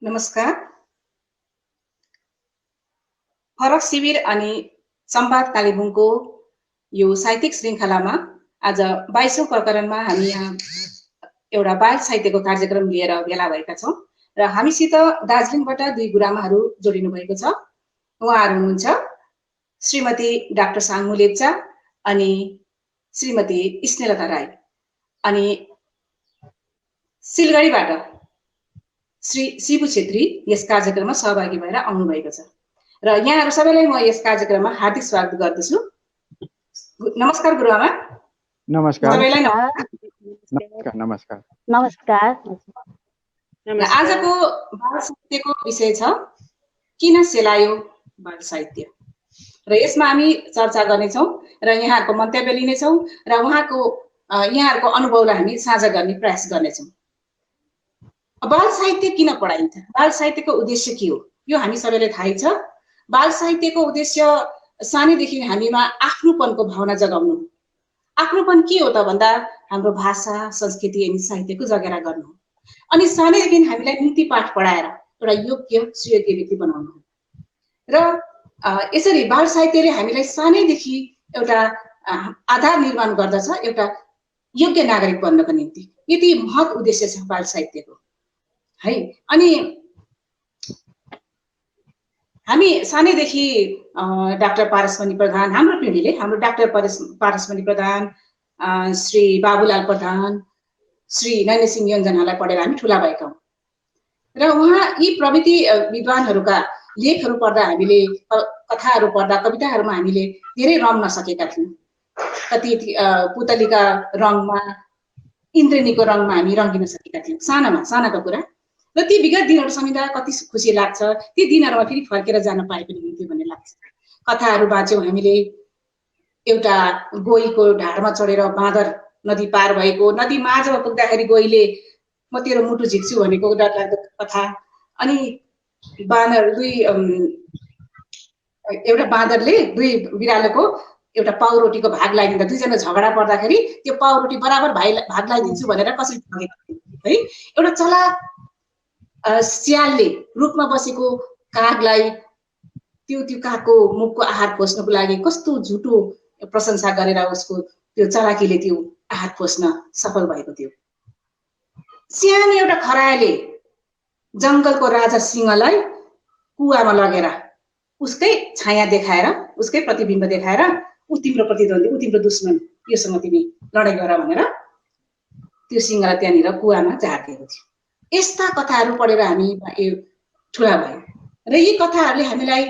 नमस्कार। फरक शिविर अनि संवाद कालेबुङको यो साहित्यिक श्रृङ्खलामा आज 22औं प्रकरणमा हामी यहाँ एउटा बाल साहित्यको कार्यक्रम लिएर भेला भएका छौँ र हामीसित दार्जिलिङबाट दुई गुरुआमाहरू जोडिनु भएको छ। उहाँहरू हुनुहुन्छ श्रीमती डाक्टर साङ्मु लेप्चा अनि श्रीमती स्नेहलता राई, अनि सिलगढीबाट श्री शिबु छेत्री यस कार्यक्रममा सहभागी भएर आउनु भएको छ र यहाँहरू सबैलाई म यस कार्यक्रममा हार्दिक स्वागत गर्दछु। नमस्कार गुरुआमा। नमस्कार सबैलाई नमस्कार नमस्कार नमस्कार। आजको बाल साहित्यको विषय छ किन सेलायो बाल साहित्य र यसमा हामी चर्चा गर्नेछौँ र यहाँहरूको मन्तव्य लिनेछौँ र यहाँहरूको अनुभवलाई हामी साझा गर्ने प्रयास गर्नेछौँ। बाल साहित्य किन पढाइन्छ, बाल साहित्यको उद्देश्य के हो, यो हामी सबैलाई थाहै छ। बाल साहित्यको उद्देश्य सानैदेखि हामीमा आफ्नोपनको भावना जगाउनु हो। आफ्नोपन के हो त भन्दा हाम्रो भाषा, संस्कृति अनि साहित्यको जगेरा गर्नु हो। अनि सानैदेखि हामीलाई नीति पाठ पढाएर एउटा योग्य सुयोग्य व्यक्ति बनाउनु हो र यसरी बाल साहित्यले हामीलाई सानैदेखि एउटा आधार निर्माण गर्दछ एउटा योग्य नागरिक बन्नको निम्ति। यति महत् उद्देश्य छ बाल साहित्यको है। अनि हामी सानैदेखि डाक्टर पारसमणि प्रधान, हाम्रो पिँढीले हाम्रो डाक्टर पारसमणि प्रधान, श्री बाबुलाल प्रधान, श्री नयन सिंह योन्जनहरूलाई पढेर हामी ठुला भएका हौँ र उहाँ यी प्रविधि विद्वानहरूका लेखहरू पढ्दा हामीले, कथाहरू पढ्दा, कविताहरूमा हामीले धेरै रम्न सकेका थियौँ। कति पुतलीका रङमा, इन्द्रेणीको रङमा हामी रङ्गिन सकेका थियौँ सानाको कुरा। र ती विगत दिनहरू सम्झिँदा कति खुसी लाग्छ, ती दिनहरूमा फेरि फर्केर जान पाए पनि हुन्थ्यो भन्ने लाग्छ। कथाहरू बाँच्यौँ हामीले, एउटा गोहीको ढाडमा चढेर बाँदर नदी पार भएको, नदी माझमा पुग्दाखेरि गोहीले म तेरो मुटु झिक्छु भनेको डरलाग्दो कथा। अनि एउटा बाँदरले दुई बिरालोको एउटा पाउरोटीको भाग लगाइदिँदा दुईजना झगडा पर्दाखेरि त्यो पाउरोटी बराबर भाग लगाइदिन्छु भनेर कसरी ठगेको है। एउटा चलाक स्यालले रुखमा बसेको कागलाई त्यो कागको मुखको आहार खोज्नको लागि कस्तो झुटो प्रशंसा गरेर उसको त्यो चलाकीले त्यो आहार खोज्न सफल भएको थियो। सानो एउटा खरायोले जङ्गलको राजा सिंहलाई कुवामा लगेर उसकै छाया देखाएर, उसकै प्रतिबिम्ब देखाएर ऊ तिम्रो प्रतिद्वन्दी, ऊ तिम्रो दुश्मन, योसँग तिमी लडाइँ गर भनेर त्यो सिंहलाई त्यहाँनिर कुवामा झारिदिएको थियो। यस्ता कथाहरू पढेर हामी ठुला भयौँ र यी कथाहरूले हामीलाई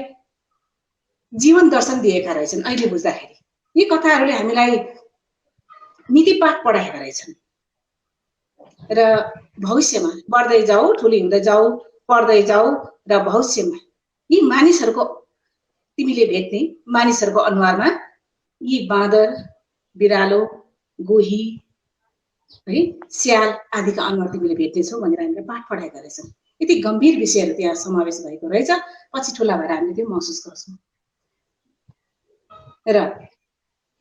जीवन दर्शन दिएका रहेछन्। अहिले बुझ्दाखेरि यी कथाहरूले हामीलाई नीति पाठ पढाएका रहेछन् र भविष्यमा बढ्दै जाऊ, ठुली हुँदै जाऊ, पढ्दै जाऊ र भविष्यमा यी मानिसहरूको, तिमीले भेट्ने मानिसहरूको अनुहारमा यी बाँदर, बिरालो, गोही है, स्याल आदिका अनुहार तिमीले भेट्नेछौ भनेर हामीलाई पाठ पढाएका रहेछन्। यति गम्भीर विषयहरू त्यहाँ समावेश भएको रहेछ। पछि ठुला भएर हामीले त्यो महसुस गर्छौँ र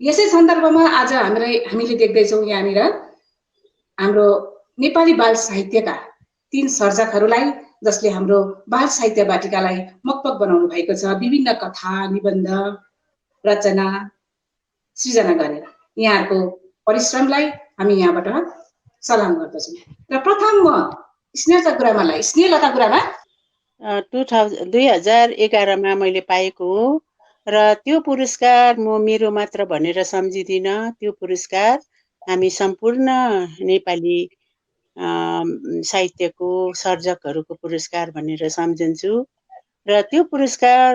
यसै सन्दर्भमा आज हामीले देख्दैछौँ यहाँनिर हाम्रो नेपाली बाल साहित्यका 3 सर्जकहरूलाई, जसले हाम्रो बाल साहित्य वाटिकालाई मकपक बनाउनु भएको छ। विभिन्न कथा, निबन्ध, रचना सृजना गरेर यहाँहरूको परिश्रमलाई हामी यहाँबाट सलाम गर्दछौँ। र प्रथम म स्नेहलता गुरुआमा 2011 मा मैले पाएको हो र त्यो पुरस्कार म मेरो मात्र भनेर सम्झिदिन। त्यो पुरस्कार हामी सम्पूर्ण नेपाली साहित्यको सर्जकहरूको पुरस्कार भनेर सम्झन्छु। र त्यो पुरस्कार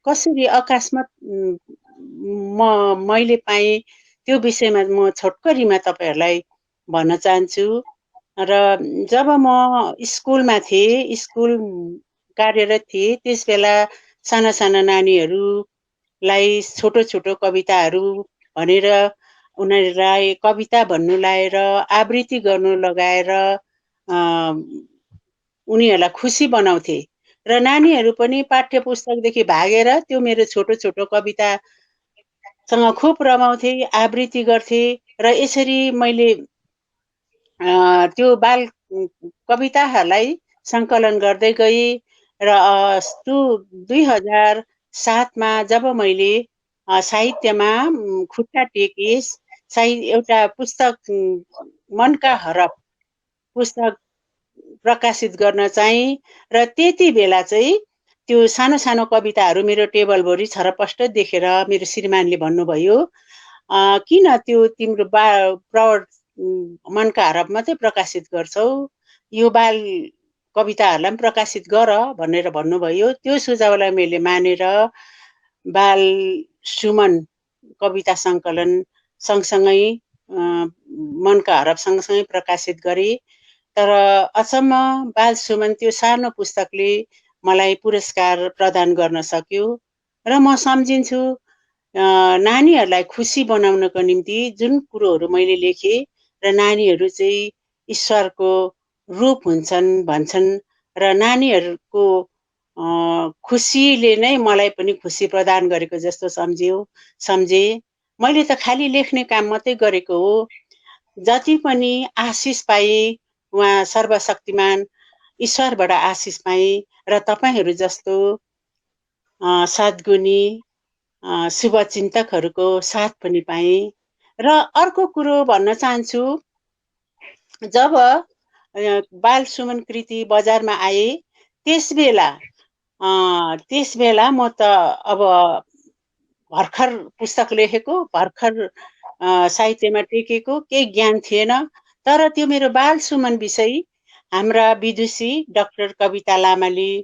कसरी अकस्मात मैले पाएँ त्यो विषयमा म छोटकरीमा तपाईहरुलाई भन्न चाहन्छु। र जब म स्कुलमा थिएँ, स्कुल कार्यरत थिएँ, त्यसबेला साना साना नानीहरूलाई छोटो छोटो कविताहरू भनेर उनीहरूलाई कविता भन्नु लाएर आवृत्ति गर्नु लगाएर उनीहरूलाई खुसी बनाउँथे र नानीहरू पनि पाठ्य पुस्तकदेखि भागेर त्यो मेरो छोटो छोटो कवितासँग खुब रमाउँथे, आवृत्ति गर्थे र यसरी मैले त्यो बाल कविताहरूलाई सङ्कलन गर्दै गएँ र 2007मा जब मैले साहित्यमा खुट्टा टेकेँ, एउटा पुस्तक मनका हरफ पुस्तक प्रकाशित गर्न चाहिँ र त्यति बेला चाहिँ त्यो सानो सानो कविताहरू मेरो टेबलभरि छरपष्ट देखेर मेरो श्रीमानले भन्नुभयो, किन त्यो तिम्रो प्रौढ मनका हरफ मात्रै प्रकाशित गर्छौ, यो बाल कविताहरूलाई पनि प्रकाशित गर भनेर भन्नुभयो। त्यो सुझावलाई मैले मानेर बाल सुमन कविता सङ्कलन सँगसँगै मनका हरफ सँगसँगै प्रकाशित गरेँ। तर अचम्म बाल सुमन त्यो सानो पुस्तकले मलाई पुरस्कार प्रदान गर्न सक्यो र म सम्झिन्छु नानीहरूलाई खुसी बनाउनको निम्ति जुन कुरोहरू मैले लेखेँ र नानीहरू चाहिँ ईश्वरको रूप हुन्छन् भन्छन् र नानीहरूको खुसीले नै मलाई पनि खुसी प्रदान गरेको जस्तो सम्झे। मैले त खालि लेख्ने काम मात्रै गरेको हो, जति पनि आशिष पाएँ उहाँ सर्वशक्तिमान ईश्वरबाट आशिष पाएँ र तपाईँहरू जस्तो सद्गुणी शुभचिन्तकहरूको साथ पनि पाएँ। र अर्को कुरो भन्न चाहन्छु, जब बाल सुमन कृति बजारमा आए त्यस बेला म त अब भर्खर पुस्तक लेखेको, भर्खर साहित्यमा टेकेको, केही ज्ञान थिएन। तर त्यो मेरो बाल सुमन विषय हाम्रा विदुषी डाक्टर कविता लामाले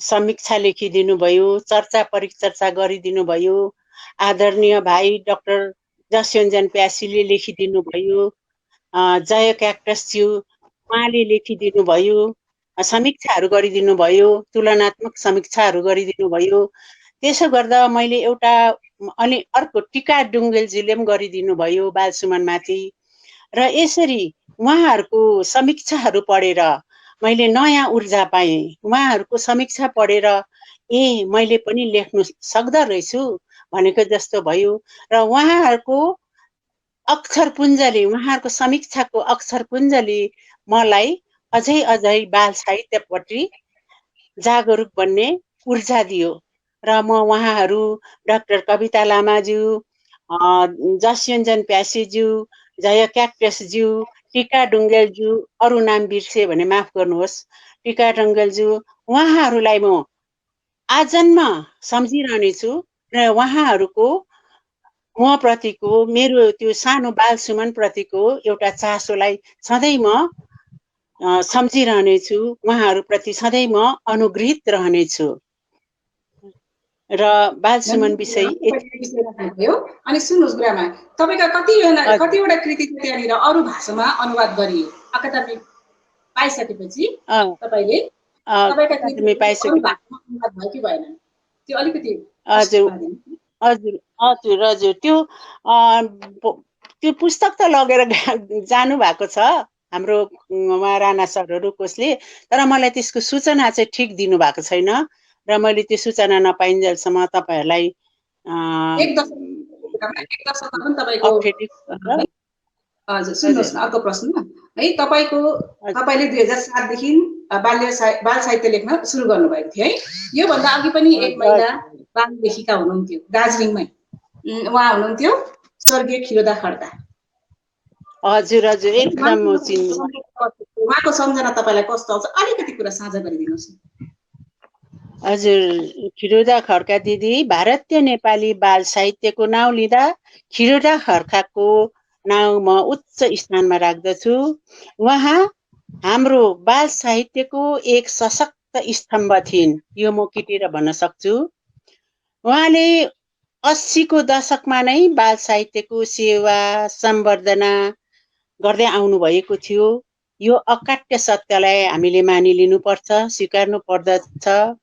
समीक्षा लेखिदिनु भयो, चर्चा परिचर्चा गरिदिनु भयो। आदरणीय भाइ डाक्टर जसयोन्जन प्यासीले लेखिदिनु भयो, जय क्याक्टसज्यू उहाँले लेखिदिनु भयो, समीक्षाहरू गरिदिनु भयो, तुलनात्मक समीक्षाहरू गरिदिनु भयो। त्यसो गर्दा मैले एउटा अनि अर्को टिका डुङ्गेलजीले पनि गरिदिनु भयो बालसुमनमाथि। र यसरी उहाँहरूको समीक्षाहरू पढेर मैले नयाँ ऊर्जा पाएँ। उहाँहरूको समीक्षा पढेर मैले पनि लेख्नु सक्दो रहेछु भनेको जस्तो भयो। र उहाँहरूको अक्षरपुञ्जले, उहाँहरूको समीक्षाको अक्षरपुञ्जले मलाई अझै बाल साहित्यपट्टि जागरुक बन्ने ऊर्जा दियो। र म उहाँहरू डाक्टर कविता लामाज्यू, जसयोन्जन प्यासीज्यू, जय क्याक्टसज्यू, टिका डुङ्गेलज्यू, अरू नाम बिर्से भने माफ गर्नुहोस्, टिका डुङ्गेलज्यू, उहाँहरूलाई म आजन्म सम्झिरहनेछु। र उहाँहरूको म प्रतिको मेरो त्यो सानो बाल सुमन प्रतिको एउटा चासोलाई सधैँ म सम्झिरहनेछु, उहाँहरूप्रति सधैँ म अनुग्रहित रहनेछु। र बाल सुमन विषय अनि सुन्नुहोस् गुरुआमा, तपाईका कतिवटा कृति त्यहाँनिर अरू भाषामा अनुवाद गरियो। अकादमी पाइसकेपछि तपाईले तपाईका कृति अरू भाषामा अनुवाद भयो कि भएन, त्यो अलिकति हजुर त्यो पुस्तक त लगेर जानु भएको छ हाम्रो राणा सरहरू कसले, तर मलाई त्यसको सूचना चाहिँ ठिक दिनु भएको छैन र मैले त्यो सूचना नपाइन्जेलसम्म तपाईहरूलाई हजुर सुन्नुहोस् न, अर्को प्रश्न है, तपाईले 2007 देखि बाल साहित्य लेख्न सुरु गर्नुभएको थियो है। योभन्दा अघि पनि एक महिला बाल लेखिका हुनुहुन्थ्यो दार्जिलिङमै, उहाँ हुनुहुन्थ्यो स्वर्गीय खिरोदा खड्का। हजुर एकदम उहाँको सम्झना तपाईँलाई कस्तो आउँछ, अलिकति कुरा साझा गरिदिनुहोस्। हजुर, खिरोदा खड्का दिदी भारतीय नेपाली बाल साहित्यको नाउँ लिँदा खिरोदा खड्काको नाउँ म उच्च स्थानमा राख्दछु। उहाँ हाम्रो बाल साहित्यको एक सशक्त स्तम्भ थिइन्, यो म किटेर भन्न सक्छु। उहाँले 80 को दशकमा नै बाल साहित्यको सेवा सम्वर्धना गर्दै आउनु भएको थियो। यो अकाट्य सत्यलाई हामीले मानिलिनुपर्छ, स्वीकार्नु पर्दछ।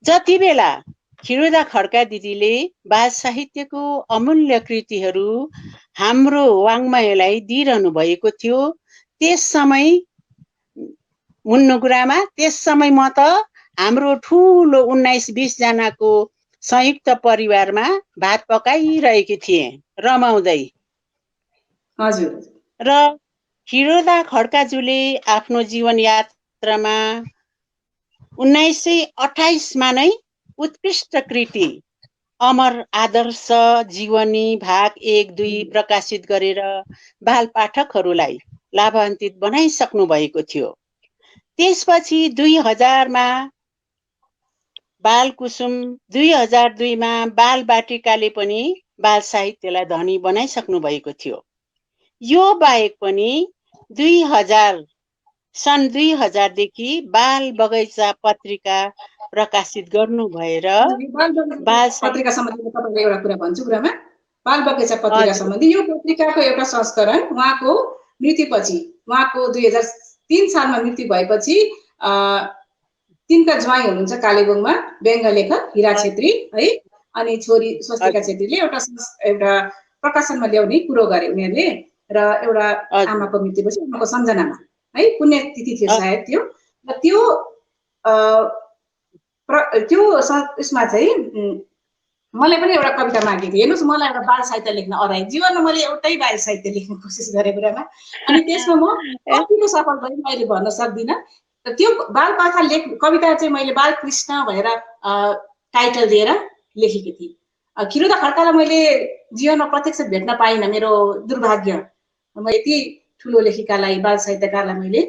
जति बेला खिरोदा खड्का दिदीले बाल साहित्यको अमूल्य कृतिहरू हाम्रो वाङ्मयलाई दिइरहनु भएको थियो, त्यस समय मुन्नु गुरुआमा, त्यस समय म त हाम्रो ठुलो 19-20 जनाको संयुक्त परिवारमा भात पकाइरहेकी थिएँ रमाउँदै। हजुर। र खिरोदा खड्काज्यूले आफ्नो जीवन यात्रामा 1928 मा नै उत्कृष्ट कृति अमर आदर्श जीवनी भाग 1-2 प्रकाशित गरेर बाल पाठकहरूलाई लाभान्वित बनाइसक्नु भएको थियो। त्यसपछि 2000 मा बालकुसुम, 2002 मा बाल बाटिकाले पनि बाल साहित्यलाई धनी बनाइसक्नु भएको थियो। यो बाहेक पनि 2000 देखि बाल बगैँचा पत्रिका प्रकाशित गर्नु भएर बाल पत्रिका सम्बन्धी तपाईलाई एउटा कुरा भन्छु गुरुमा। बाल बगैँचा पत्रिका सम्बन्धी यो पत्रिकाको एउटा संस्करण उहाँको मृत्युपछि, उहाँको 2003 सालमा मृत्यु भएपछि तिनका ज्वाइँ हुनुहुन्छ कालेबुङमा व्यङ्ग्य लेखक हिरा छेत्री है, अनि छोरी स्वस्तिका छेत्रीले एउटा प्रकाशनमा ल्याउने कुरो गरे उनीहरूले। र एउटा आमाको मृत्युपछि उहाँको सम्झनामा है, पुण्यतिथि थियो सायद त्यो। र त्यो उसमा चाहिँ मलाई पनि एउटा कविता मागेको थियो। हेर्नुहोस्, मलाई एउटा बाल साहित्य लेख्न अराए, जीवनमा मैले एउटै बाल साहित्य लेख्ने कोसिस गरेँ गुरुमा। अनि त्यसमा म कतिको सफल भएँ मैले भन्न सक्दिनँ। त्यो बाल कथा कविता चाहिँ मैले बालकृष्ण भनेर टाइटल दिएर लेखेकी थिएँ। खिरोदा खड्कालाई मैले जीवनमा प्रत्यक्ष भेट्न पाइनँ, मेरो दुर्भाग्य। म यति ठुलो लेखिकालाई, बाल साहित्यकारलाई मैले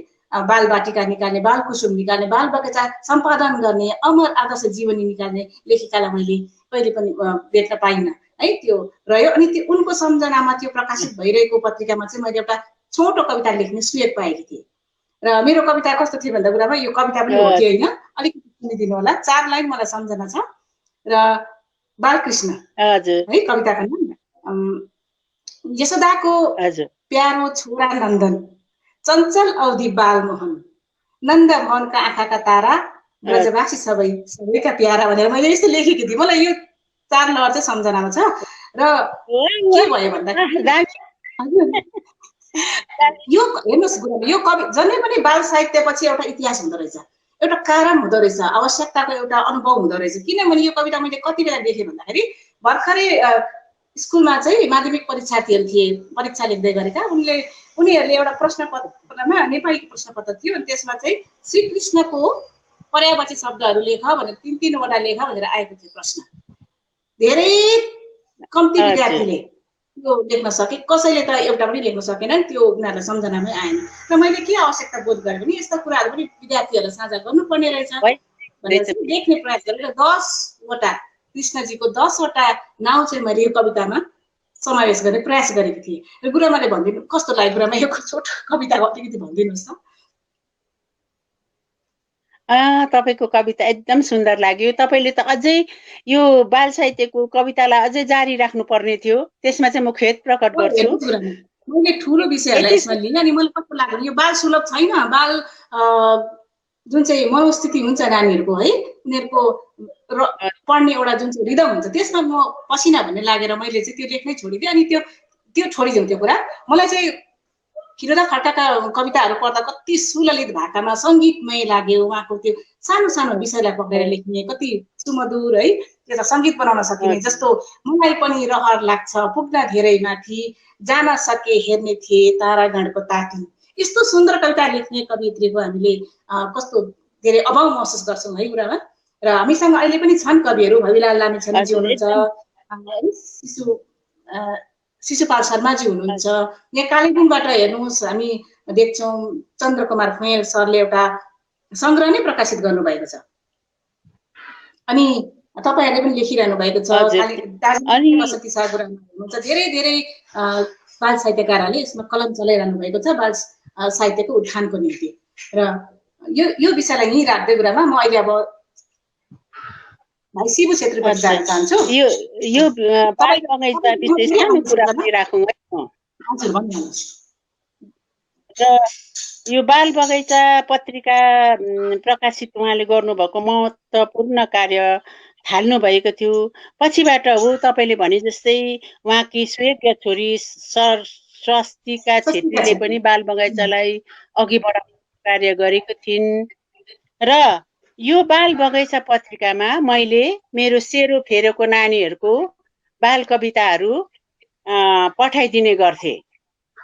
बाल बाटिका निकाल्ने, बाल कुसुम निकाल्ने, बाल बगैँचा सम्पादन गर्ने, अमर आदर्श जीवनी निकाल्ने लेखिकालाई मैले कहिले पनि भेट्न पाइनँ है। त्यो रह्यो। अनि त्यो उनको सम्झनामा त्यो प्रकाशित भइरहेको पत्रिकामा चाहिँ मैले एउटा छोटो कविता लेख्ने सुयोग पाएकी थिएँ। र मेरो कविता कस्तो थियो भन्दा गुरुमा, यो कविता पनि हो कि होइन अलिकति सुनिदिनु होला। 4 लाइन मलाई सम्झना छ। र बालकृष्ण है कविताको नाम। यशोदाको प्यारो छोरा नन्दन, चञ्चल अवधि बालमोहन, नन्द भवनका आँखाका तारा, ब्रजवासी सबैका प्यारा भनेर मैले यस्तो लेखेकी थिएँ। मलाई यो 4 लहर चाहिँ सम्झनामा छ। र के भयो भन्दाखेरि यो हेर्नुहोस् गुरुमा, यो कवि जनै पनि बाल साहित्यपछि एउटा इतिहास हुँदो रहेछ, एउटा कारण हुँदो रहेछ, आवश्यकताको एउटा अनुभव हुँदो रहेछ। किनभने यो कविता मैले कति बेला लेखेँ भन्दाखेरि भर्खरै स्कुलमा चाहिँ माध्यमिक परीक्षार्थीहरू थिए, परीक्षा लेख्दै गरेका। उनीहरूले एउटा प्रश्न पत्रमा, नेपाली प्रश्न पत्र थियो, अनि त्यसमा चाहिँ श्रीकृष्णको पर्यायवाची शब्दहरू लेख भनेर 3 वटा लेख भनेर आएको थियो प्रश्न। धेरै कम्ती विद्यार्थीले त्यो लेख्न सके, कसैले त एउटा पनि लेख्न सकेनन्, त्यो उनीहरूलाई सम्झनामै आएन। र मैले के आवश्यकता बोध गरेँ भने यस्ता कुराहरू पनि विद्यार्थीहरूलाई साझा गर्नुपर्ने रहेछ भनेर लेख्ने प्रयास गरेर 10 वटा कृष्णजीको 10 वटा नाउँ चाहिँ मैले यो कवितामा समावेश गर्ने प्रयास गरेकी थिएँ। र गुरुमाले भनिदिनु कस्तो लाग्यो गुरुमा, यो छोटो कविता अलिकति भनिदिनुहोस् त। तपाईको कविता एकदम सुन्दर लाग्यो। तपाईले त अझै यो बाल साहित्यको कवितालाई अझै जारी राख्नु पर्ने थियो। त्यसमा चाहिँ म खेद प्रकट गर्छु। मैले ठुलो विषयहरूलाई यसमा लिएँ अनि मलाई कस्तो लाग्यो, यो बाल सुलभ छैन। बाल जुन चाहिँ मनोस्थिति हुन्छ नानीहरूको है, उनीहरूको पढ्ने एउटा जुन चाहिँ रिदम हुन्छ, त्यसमा म पसिना भन्ने लागेर मैले चाहिँ त्यो लेख्नै छोडिदिएँ। अनि त्यो छोडिदिउँ त्यो कुरा। मलाई चाहिँ खिरोदा खड्काका कविताहरू पढ्दा कति सुललित भाकामा सङ्गीतमय लाग्यो। उहाँको त्यो सानो सानो विषयलाई पक्रेर लेख्ने कति सुमधुर है, त्यसलाई सङ्गीत बनाउन सकिने। जस्तो मलाई पनि रहर लाग्छ पुग्न धेरै माथि, जान सके हेर्ने थिए तारागणको ताती। यस्तो सुन्दर कविता लेख्ने कवियत्रीको हामीले कस्तो धेरै अभाव महसुस गर्छौँ है गुरुमा। र हामीसँग अहिले पनि छन् कविहरू, भविलाल लामिछानेजी हुनुहुन्छ, शिशुपाल शर्माजी हुनुहुन्छ। यहाँ कालेबुङबाट हेर्नुहोस्, हामी देख्छौँ चन्द्रकुमार फुँयल सरले एउटा सङ्ग्रह नै प्रकाशित गर्नुभएको छ। अनि तपाईँहरूले पनि लेखिरहनु भएको छ। दार्जिलिङ बसन्ती शाह गुरुमा हुनुहुन्छ, धेरै धेरै बाल साहित्यकारहरूले यसमा कलम चलाइरहनु भएको छ बाल साहित्यको उत्थानको निम्ति। र यो विषयलाई यहीँ राख्दै गुरुमा म अहिले अब भाइ शिव छेत्रीपट्टि जान चाहन्छु। यो बाल बगैँचा विषय सानो कुरा पनि राखौँ है। हजुर भन्नुहोस्। र यो बाल बगैँचा पत्रिका प्रकाशित उहाँले गर्नुभएको महत्त्वपूर्ण कार्य थाल्नु भएको थियो। पछिबाट हो तपाईँले भने जस्तै उहाँकी सुयोग्य छोरी स्वस्तिका छेत्रीले पनि बाल बगैँचालाई अघि बढाउने कार्य गरेको थिइन्। र यो बाल बगैँचा पत्रिकामा मैले मेरो सेरो फेरोको नानीहरूको बाल कविताहरू पठाइदिने गर्थे।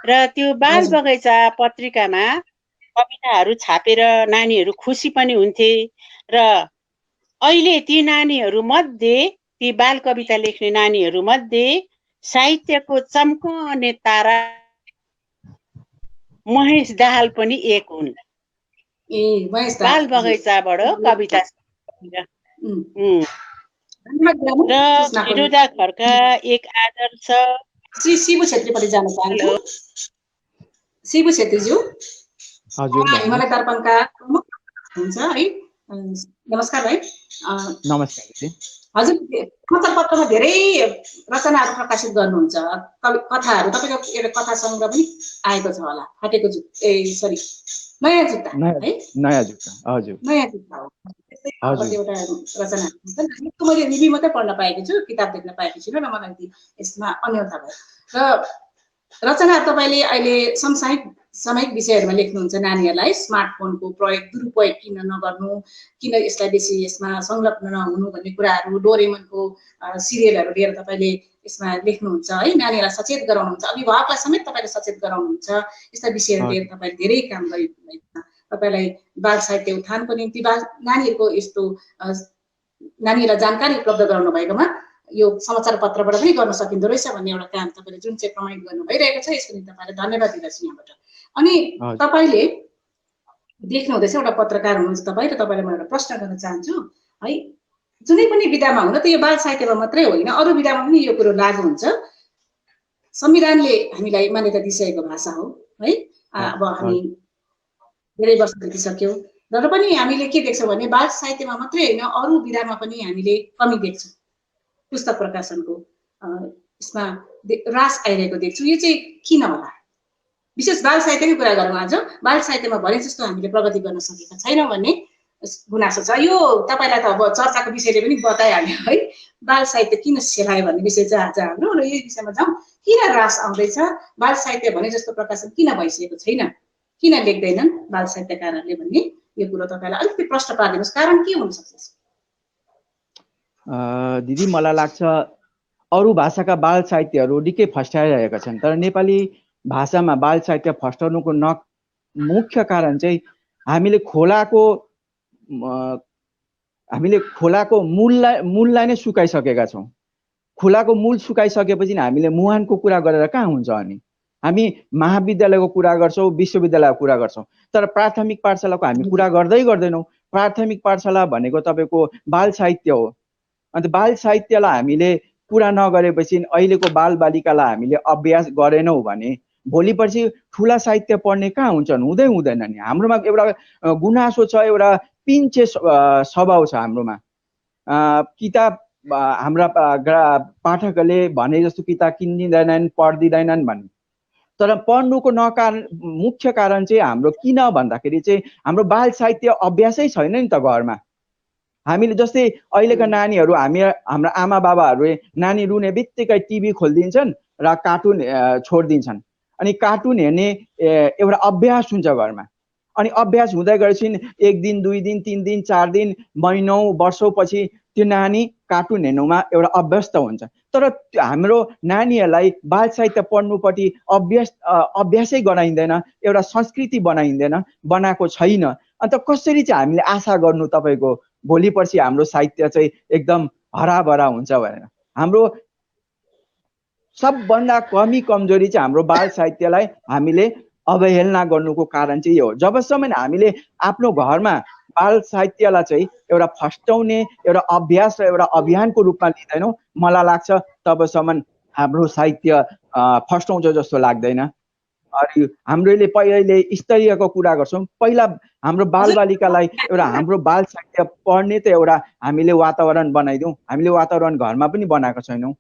र त्यो बाल हजुर। बगैँचा पत्रिकामा कविताहरू छापेर नानीहरू खुसी पनि हुन्थे र अहिले ती नानीहरू मध्ये ती बाल कविता लेख्ने नानीहरू मध्ये साहित्यको चम्कने तारा महेश दाहाल पनि एक हुन्। ए महेश दा बाल बगैँचाबाट कविता र फिरोजा खड्का एक आदर्श। श्री शिबु छेत्रीपट्टि जान चाहन्छु। हेलो शिबु छेत्रीज्यू हजुर हिमालय दर्पणका प्रमुख हुन्छ है। नमस्कार भाइ। नमस्कार दिदी। हजुर समाचार पत्रमा धेरै रचनाहरू प्रकाशित गर्नुहुन्छ, कथाहरू। तपाईँको एउटा कथा सङ्ग्रह पनि आएको छ होला, फाटेको जुत्ता सरी नयाँ जुत्ता है। नयाँ जुत्ता हजुर नयाँ जुत्ता हो। त्यस्तै एउटा रचना हुन्छ। मैले निबी मात्रै पढ्न पाएकी छु, किताब देख्न पाएकी छुइनँ र मलाई यसमा अन्यथा भयो। र रचना तपाईँले अहिले सामयिक विषयहरूमा लेख्नुहुन्छ नानीहरूलाई। स्मार्टफोनको दुरुपयोग किन नगर्नु, किन यसलाई बेसी यसमा संलग्न नहुनु भन्ने कुराहरू, डोरेमनको सिरियलहरू लिएर तपाईँले यसमा लेख्नुहुन्छ है। नानीहरूलाई सचेत गराउनुहुन्छ, अभिभावकलाई समेत तपाईँले सचेत गराउनुहुन्छ। यस्ता विषयहरू लिएर तपाईँले धेरै काम गरिदिनु भएको छ। तपाईँलाई बाल साहित्य उत्थानको निम्ति नानीहरूको यस्तो नानीहरूलाई जानकारी उपलब्ध गराउनु भएकोमा यो समाचार पत्रबाट पनि गर्न सकिँदो रहेछ भन्ने एउटा काम तपाईँले जुन चाहिँ प्रमाणित गर्नु भइरहेको छ, यसको निम्ति तपाईँलाई धन्यवाद दिँदछु यहाँबाट। अनि तपाईँले देख्नुहुँदैछ एउटा पत्रकार हुनुहुन्छ तपाईँ, र तपाईँलाई म एउटा प्रश्न गर्न चाहन्छु है। जुनै पनि विधामा हुन त यो बाल साहित्यमा मात्रै होइन, अरू विधामा पनि यो कुरो लागू हुन्छ। संविधानले हामीलाई मान्यता दिइसकेको भाषा हो है। अब हामी धेरै वर्ष बितिसक्यौँ र पनि हामीले के देख्छौँ भने बाल साहित्यमा मात्रै होइन, अरू विधामा पनि हामीले कमी देख्छौँ। पुस्तक प्रकाशनको यसमा ह्रास आइरहेको देख्छु। यो चाहिँ किन होला? विशेष बाल साहित्यकै कुरा गरौँ आज। बाल साहित्यमा भने जस्तो हामीले प्रगति गर्न सकेका छैनौँ भन्ने गुनासो छ। यो तपाईँलाई त अब चर्चाको विषयले पनि बताइहाल्यो है। बाल साहित्य किन सेलायो भन्ने विषय चाहिँ आज हाम्रो, र यही विषयमा जाउँ। किन ह्रास आउँदैछ? बाल साहित्य भने जस्तो प्रकाशन किन भइसकेको छैन? किन लेख्दैनन् बाल साहित्यकारहरूले भन्ने यो कुरो तपाईँलाई अलिकति प्रश्न पारिदिनुहोस्। कारण के हुनसक्छ? दिदी मलाई लाग्छ अरू भाषाका बाल साहित्यहरू निकै फस्टाइरहेका छन्, तर नेपाली भाषामा बाल साहित्य फस्टाउनुको मुख्य कारण चाहिँ हामीले खोलाको मूललाई नै सुकाइसकेका छौँ। खोलाको मूल सुकाइसकेपछि हामीले मुहानको कुरा गरेर कहाँ हुन्छ? अनि हामी महाविद्यालयको कुरा गर्छौँ, विश्वविद्यालयको कुरा गर्छौँ, तर प्राथमिक पाठशालाको हामी कुरा गर्दैनौँ। प्राथमिक पाठशाला भनेको तपाईँको बाल साहित्य हो। अन्त बाल साहित्यलाई हामीले पुरा नगरेपछि अहिलेको बालबालिकालाई हामीले अभ्यास गरेनौँ भने भोलिपर्सि ठुला साहित्य पढ्ने कहाँ हुन्छन्? हुँदैन नि। हाम्रोमा एउटा गुनासो छ, एउटा पिन्छे स्वभाव छ हाम्रोमा। किताब हाम्रा पाठकहरूले भने जस्तो किताब किनिदिँदैनन्, पढिदिँदैनन् भन्ने। तर पढ्नुको मुख्य कारण चाहिँ हाम्रो किन भन्दाखेरि चाहिँ हाम्रो बाल साहित्य अभ्यासै छैन नि त घरमा। हामीले जस्तै अहिलेका नानीहरू हाम्रा आमा बाबाहरूले नानी रुने बित्तिकै टिभी खोलिदिन्छन् र कार्टुन छोडिदिन्छन्। अनि कार्टुन हेर्ने एउटा अभ्यास हुन्छ घरमा। अनि अभ्यास हुँदै गएपछि 1 दिन 2 दिन 3 दिन 4 दिन महिनौँ वर्षौँपछि त्यो नानी कार्टुन हेर्नुमा एउटा अभ्यस्त हुन्छ। तर हाम्रो नानीहरूलाई बाल साहित्य पढ्नुपट्टि अभ्यासै गराइँदैन, एउटा संस्कृति बनाएको छैन। अन्त कसरी चाहिँ हामीले आशा गर्नु तपाईँको भोलिपर्सि हाम्रो साहित्य चाहिँ एकदम हराभरा हुन्छ भनेर? हाम्रो सबभन्दा कमजोरी चाहिँ हाम्रो बाल साहित्यलाई हामीले अवहेलना गर्नुको कारण चाहिँ यो हो। जबसम्म हामीले आफ्नो घरमा बाल साहित्यलाई चाहिँ एउटा फस्टाउने एउटा अभ्यास र एउटा अभियानको रूपमा लिँदैनौँ, मलाई लाग्छ तबसम्म हाम्रो साहित्य फस्टाउँछ जस्तो लाग्दैन। अनि हामीले पहिले स्तरीयको कुरा गर्छौँ। पहिला हाम्रो बालबालिकालाई एउटा हाम्रो बाल साहित्य पढ्ने त एउटा हामीले वातावरण बनाइदिउँ। हामीले वातावरण घरमा पनि बनाएको छैनौँ,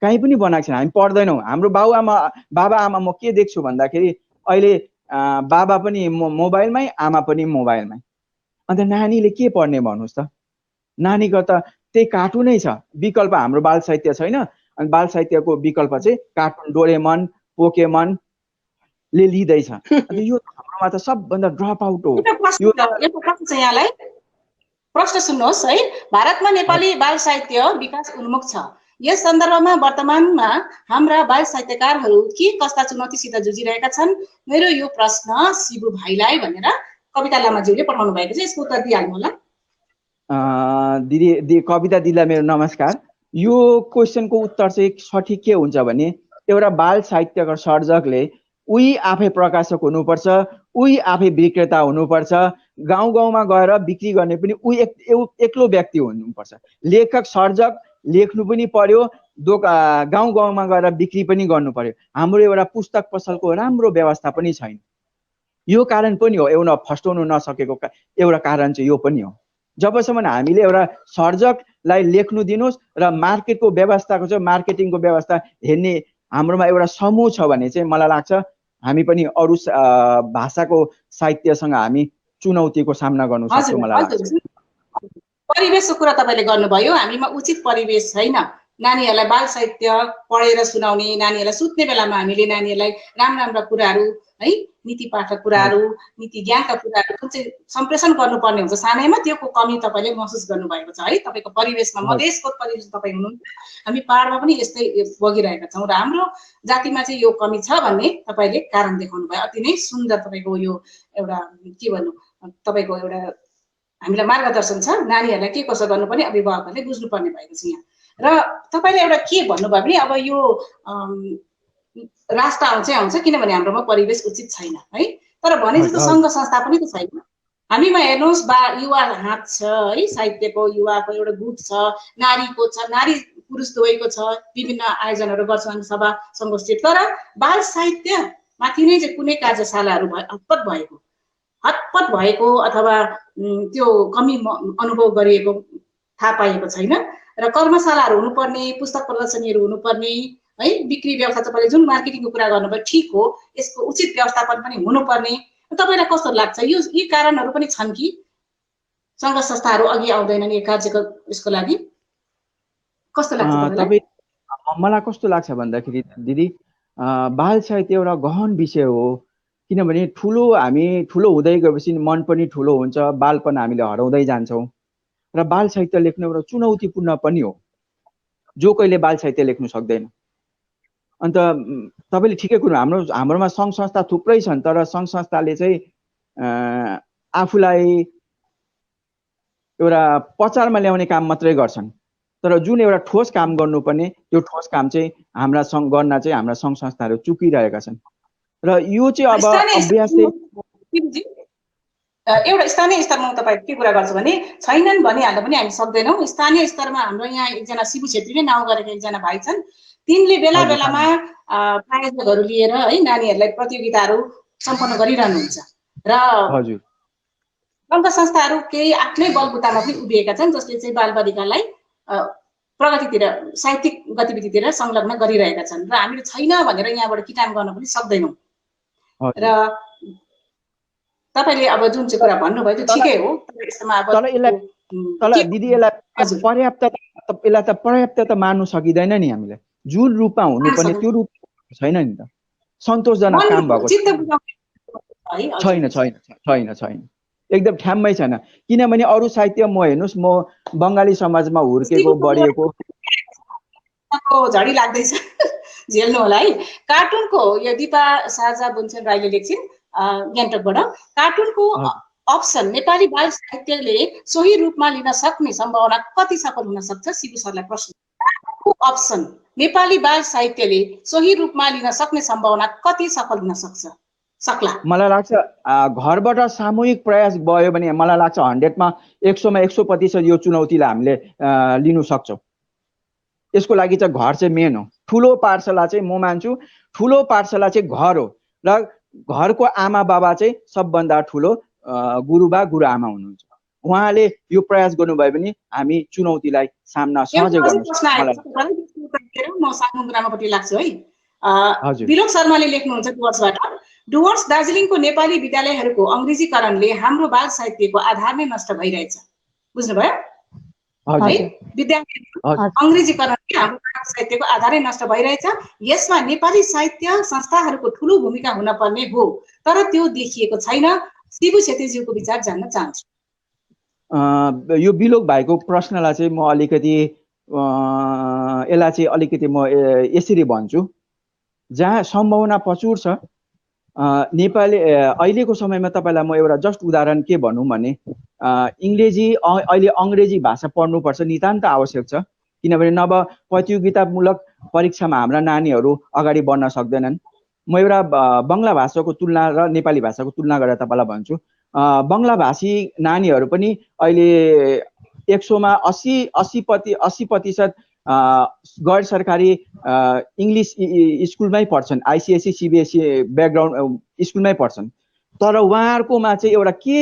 कहीँ पनि बनाएको छैन। हामी पढ्दैनौँ। हाम्रो बाबा आमा म के देख्छु भन्दाखेरि अहिले बाबा पनि मोबाइलमै, आमा पनि मोबाइलमै। अन्त नानीले के पढ्ने भन्नुहोस् त? नानीको त त्यही कार्टुनै छ, विकल्प हाम्रो बाल साहित्य छैन। अनि बाल साहित्यको विकल्प चाहिँ कार्टुन, डोरेमन, पोकेमन ले लिँदैछ। अन्त यो हाम्रोमा त सबभन्दा ड्रप आउट हो। यो प्रश्न चाहिँ यहाँलाई प्रश्न सुन्नुहोस् है। भारतमा नेपाली बाल साहित्य विकास उन्मुख छ। यस सन्दर्भमा वर्तमानमा हाम्रा बाल साहित्यकारहरू के कस्ता चुनौतीसित जुझिरहेका छन्, मेरो यो प्रश्न शिबु भाइलाई भनेर कविता लामाज्यूले पठाउनु भएको छ। यसको उत्तर दिइहाल्नु होला। दिदी कविता दिदीलाई मेरो नमस्कार। यो क्वेसनको उत्तर चाहिँ सठिक के हुन्छ भने एउटा बाल साहित्यकार सर्जकले उही आफै प्रकाशक हुनुपर्छ, उही आफै विक्रेता हुनुपर्छ, गाउँ गाउँमा गएर बिक्री गर्ने पनि उही एक्लो व्यक्ति हुनुपर्छ। लेखक सर्जक लेख्नु पनि पर्यो, गाउँ गाउँमा गएर बिक्री पनि गर्नु पर्यो। हाम्रो एउटा पुस्तक पसलको राम्रो व्यवस्था पनि छैन। यो कारण पनि हो, एउटा फस्टाउनु नसकेको एउटा कारण चाहिँ यो पनि हो। जबसम्म हामीले एउटा सर्जकलाई लेख्नु दिनुहोस् र मार्केटको व्यवस्थाको चाहिँ मार्केटिङको व्यवस्था हेर्ने हाम्रोमा एउटा समूह छ भने चाहिँ मलाई लाग्छ हामी पनि अरू भाषाको साहित्यसँग हामी चुनौतीको सामना गर्नु सक्छौँ मलाई लाग्छ। परिवेशको कुरा तपाईँले गर्नुभयो, हामीमा उचित परिवेश छैन। नानीहरूलाई बाल साहित्य पढेर सुनाउने, नानीहरूलाई सुत्ने बेलामा हामीले नानीहरूलाई राम्रा कुराहरू है, नीति पाठका कुराहरू, नीति ज्ञानका कुराहरू जुन चाहिँ सम्प्रेषण गर्नुपर्ने हुन्छ सानैमा, त्यो कमी तपाईँले महसुस गर्नुभएको छ है। तपाईँको परिवेशमा, मधेसको परिवेश तपाईँ हुनुहुन्छ, हामी पहाडमा पनि यस्तै बगिरहेका छौँ र हाम्रो जातिमा चाहिँ यो कमी छ भन्ने तपाईँले कारण देखाउनु भयो। अति नै सुन्दर तपाईँको यो एउटा के भन्नु, तपाईँको एउटा हामीलाई मार्गदर्शन छ। नानीहरूलाई के कसो गर्नुपर्ने अभिभावकहरूले बुझ्नुपर्ने भएको छ यहाँ। र तपाईँले एउटा के भन्नुभयो भने अब यो राष्ट्र आउँछ किनभने हाम्रोमा परिवेश उचित छैन है। तर भने जस्तो सङ्घ संस्था पनि त छैन। हामीमा हेर्नुहोस् युवा हात छ है, साहित्यको युवाको एउटा गुट छ, नारीको छ, नारी पुरुष दुवैको छ, विभिन्न आयोजनहरू गर्छन् सभा सङ्गोष्ठी। तर बाल साहित्य माथि नै चाहिँ कुनै कार्यशालाहरू हतपत भएको अथवा त्यो कमी अनुभव गरिएको थाहा पाएको छैन। र कर्मशालाहरू हुनुपर्ने, पुस्तक प्रदर्शनीहरू हुनुपर्ने है, बिक्री व्यवस्था तपाईँले जुन मार्केटिङको कुरा गर्नुभयो ठिक हो, यसको उचित व्यवस्थापन पनि हुनुपर्ने। तपाईँलाई कस्तो लाग्छ, यी कारणहरू पनि छन् कि सङ्घ संस्थाहरू अघि आउँदैनन् यो कार्यको यसको लागि? कस्तो लाग्छ तपाईँ? मलाई कस्तो लाग्छ भन्दाखेरि दिदी, बाल साहित्य एउटा गहन विषय हो। किनभने हामी ठुलो हुँदै गएपछि मन पनि ठुलो हुन्छ, बालपन हामीले हराउँदै जान्छौँ र बाल साहित्य लेख्नु एउटा चुनौतीपूर्ण पनि हो। जो कहिले बाल साहित्य लेख्नु सक्दैन। अन्त तपाईँले ठिकै कुरो, हाम्रोमा सङ्घ संस्था थुप्रै छन्, तर सङ्घ संस्थाले चाहिँ आफूलाई एउटा प्रचारमा ल्याउने काम मात्रै गर्छन्। तर जुन एउटा ठोस काम गर्नुपर्ने त्यो ठोस काम चाहिँ हाम्रा हाम्रा सङ्घ संस्थाहरू चुकिरहेका छन्। र यो चाहिँ अब अभ्यास एउटा स्थानीय स्तरमा तपाईँ के कुरा गर्छु भने छैनन् भनिहाल्न पनि हामी सक्दैनौँ। स्थानीय स्तरमा हाम्रो यहाँ एकजना शिबु छेत्री नै नाउँ गरेको एकजना भाइ छन्, तिनले बेला बेलामा प्रायोजकहरू लिएर है नानीहरूलाई प्रतियोगिताहरू सम्पन्न गरिरहनुहुन्छ र सङ्घ संस्थाहरू केही आफ्नै बलबुतामा पनि उभिएका छन् जसले चाहिँ बालबालिकालाई प्रगतितिर, साहित्यिक गतिविधितिर संलग्न गरिरहेका छन्। र हामीले छैन भनेर यहाँबाट किटान गर्न पनि सक्दैनौँ। र तपाईँले अब जुन चाहिँ कुरा भन्नुभयो त्यो ठिकै हो, तर दिदी यसलाई पर्याप्त त मान्नु सकिँदैन नि हामीले। जुन रूपमा हुनुपर्ने त्यो रूप छैन नि त, सन्तोषजनक काम भएको छैन, एकदम ठ्याम्मै छैन। किनभने अरू साहित्य म हेर्नुहोस्, म बङ्गाली समाजमा हुर्केको बढिएको, झडी लाग्दैछ झेल्नु होला है। कार्टुनको यो दिपा साझा बुन्छन् राईले लेख्छिन् गान्तोकबाट, कार्टुनको अप्सन नेपाली बाल साहित्यले सोही रूपमा लिन सक्ने सम्भावना कति सफल हुन सक्छ? शिबु सरलाई प्रश्न। अप्सन नेपाली बाल साहित्यले सोही रूपमा लिन सक्ने सम्भावना कति सफल हुन सक्ला? मलाई लाग्छ घरबाट सामूहिक प्रयास भयो भने मलाई लाग्छ 100मा 100% यो चुनौतीलाई हामीले लिनु सक्छौँ। यसको लागि चाहिँ घर चाहिँ मेन हो। ठुलो पाठशाला चाहिँ म मान्छु, ठुलो पाठशाला चाहिँ घर हो र घरको आमा बाबा चाहिँ सबभन्दा ठुलो गुरुबा गुरुआमा हुनुहुन्छ। उहाँले यो प्रयास गर्नुभयो भने हामी चुनौतीलाई सामना सहजै गर्न सक्छौँ। म सानो ग्रामपट्टि लाग्छु है। विलोक शर्माले लेख्नुहुन्छ डुवर्सबाट, डुवर्स दार्जिलिङको नेपाली विद्यालयहरूको अङ्ग्रेजीकरणले हाम्रो बाल साहित्यको आधार नै नष्ट भइरहेछ। बुझ्नुभयो? अङ्ग्रेजीकरणले हाम्रो बाल साहित्यको आधारै नष्ट भइरहेछ। यसमा नेपाली साहित्य संस्थाहरूको ठुलो भूमिका हुन पर्ने हो, तर त्यो देखिएको छैन। शिबु छेत्रीज्यूको विचार जान्न चाहन्छु। यो बिलोक भाइको प्रश्नलाई चाहिँ म अलिकति यसलाई चाहिँ अलिकति म यसरी भन्छु, जहाँ सम्भावना प्रचुर छ नेपाली अहिलेको समयमा तपाईलाई म एउटा जस्ट उदाहरण के भनौँ भने अहिले अङ्ग्रेजी भाषा पढ्नुपर्छ, नितान्त आवश्यक छ, किनभने नभए प्रतियोगितामूलक परीक्षामा हाम्रा नानीहरू अगाडि बढ्न सक्दैनन्। म एउटा बङ्गला भाषाको तुलना र नेपाली भाषाको तुलना गरेर तपाईँलाई भन्छु। बङ्गला भाषी नानीहरू पनि अहिले 100मा 80% गैर सरकारी इङ्ग्लिस स्कुलमै पढ्छन्, आइसिएससी सिबिएससी ब्याकग्राउन्ड स्कुलमै पढ्छन्। तर उहाँहरूकोमा चाहिँ एउटा के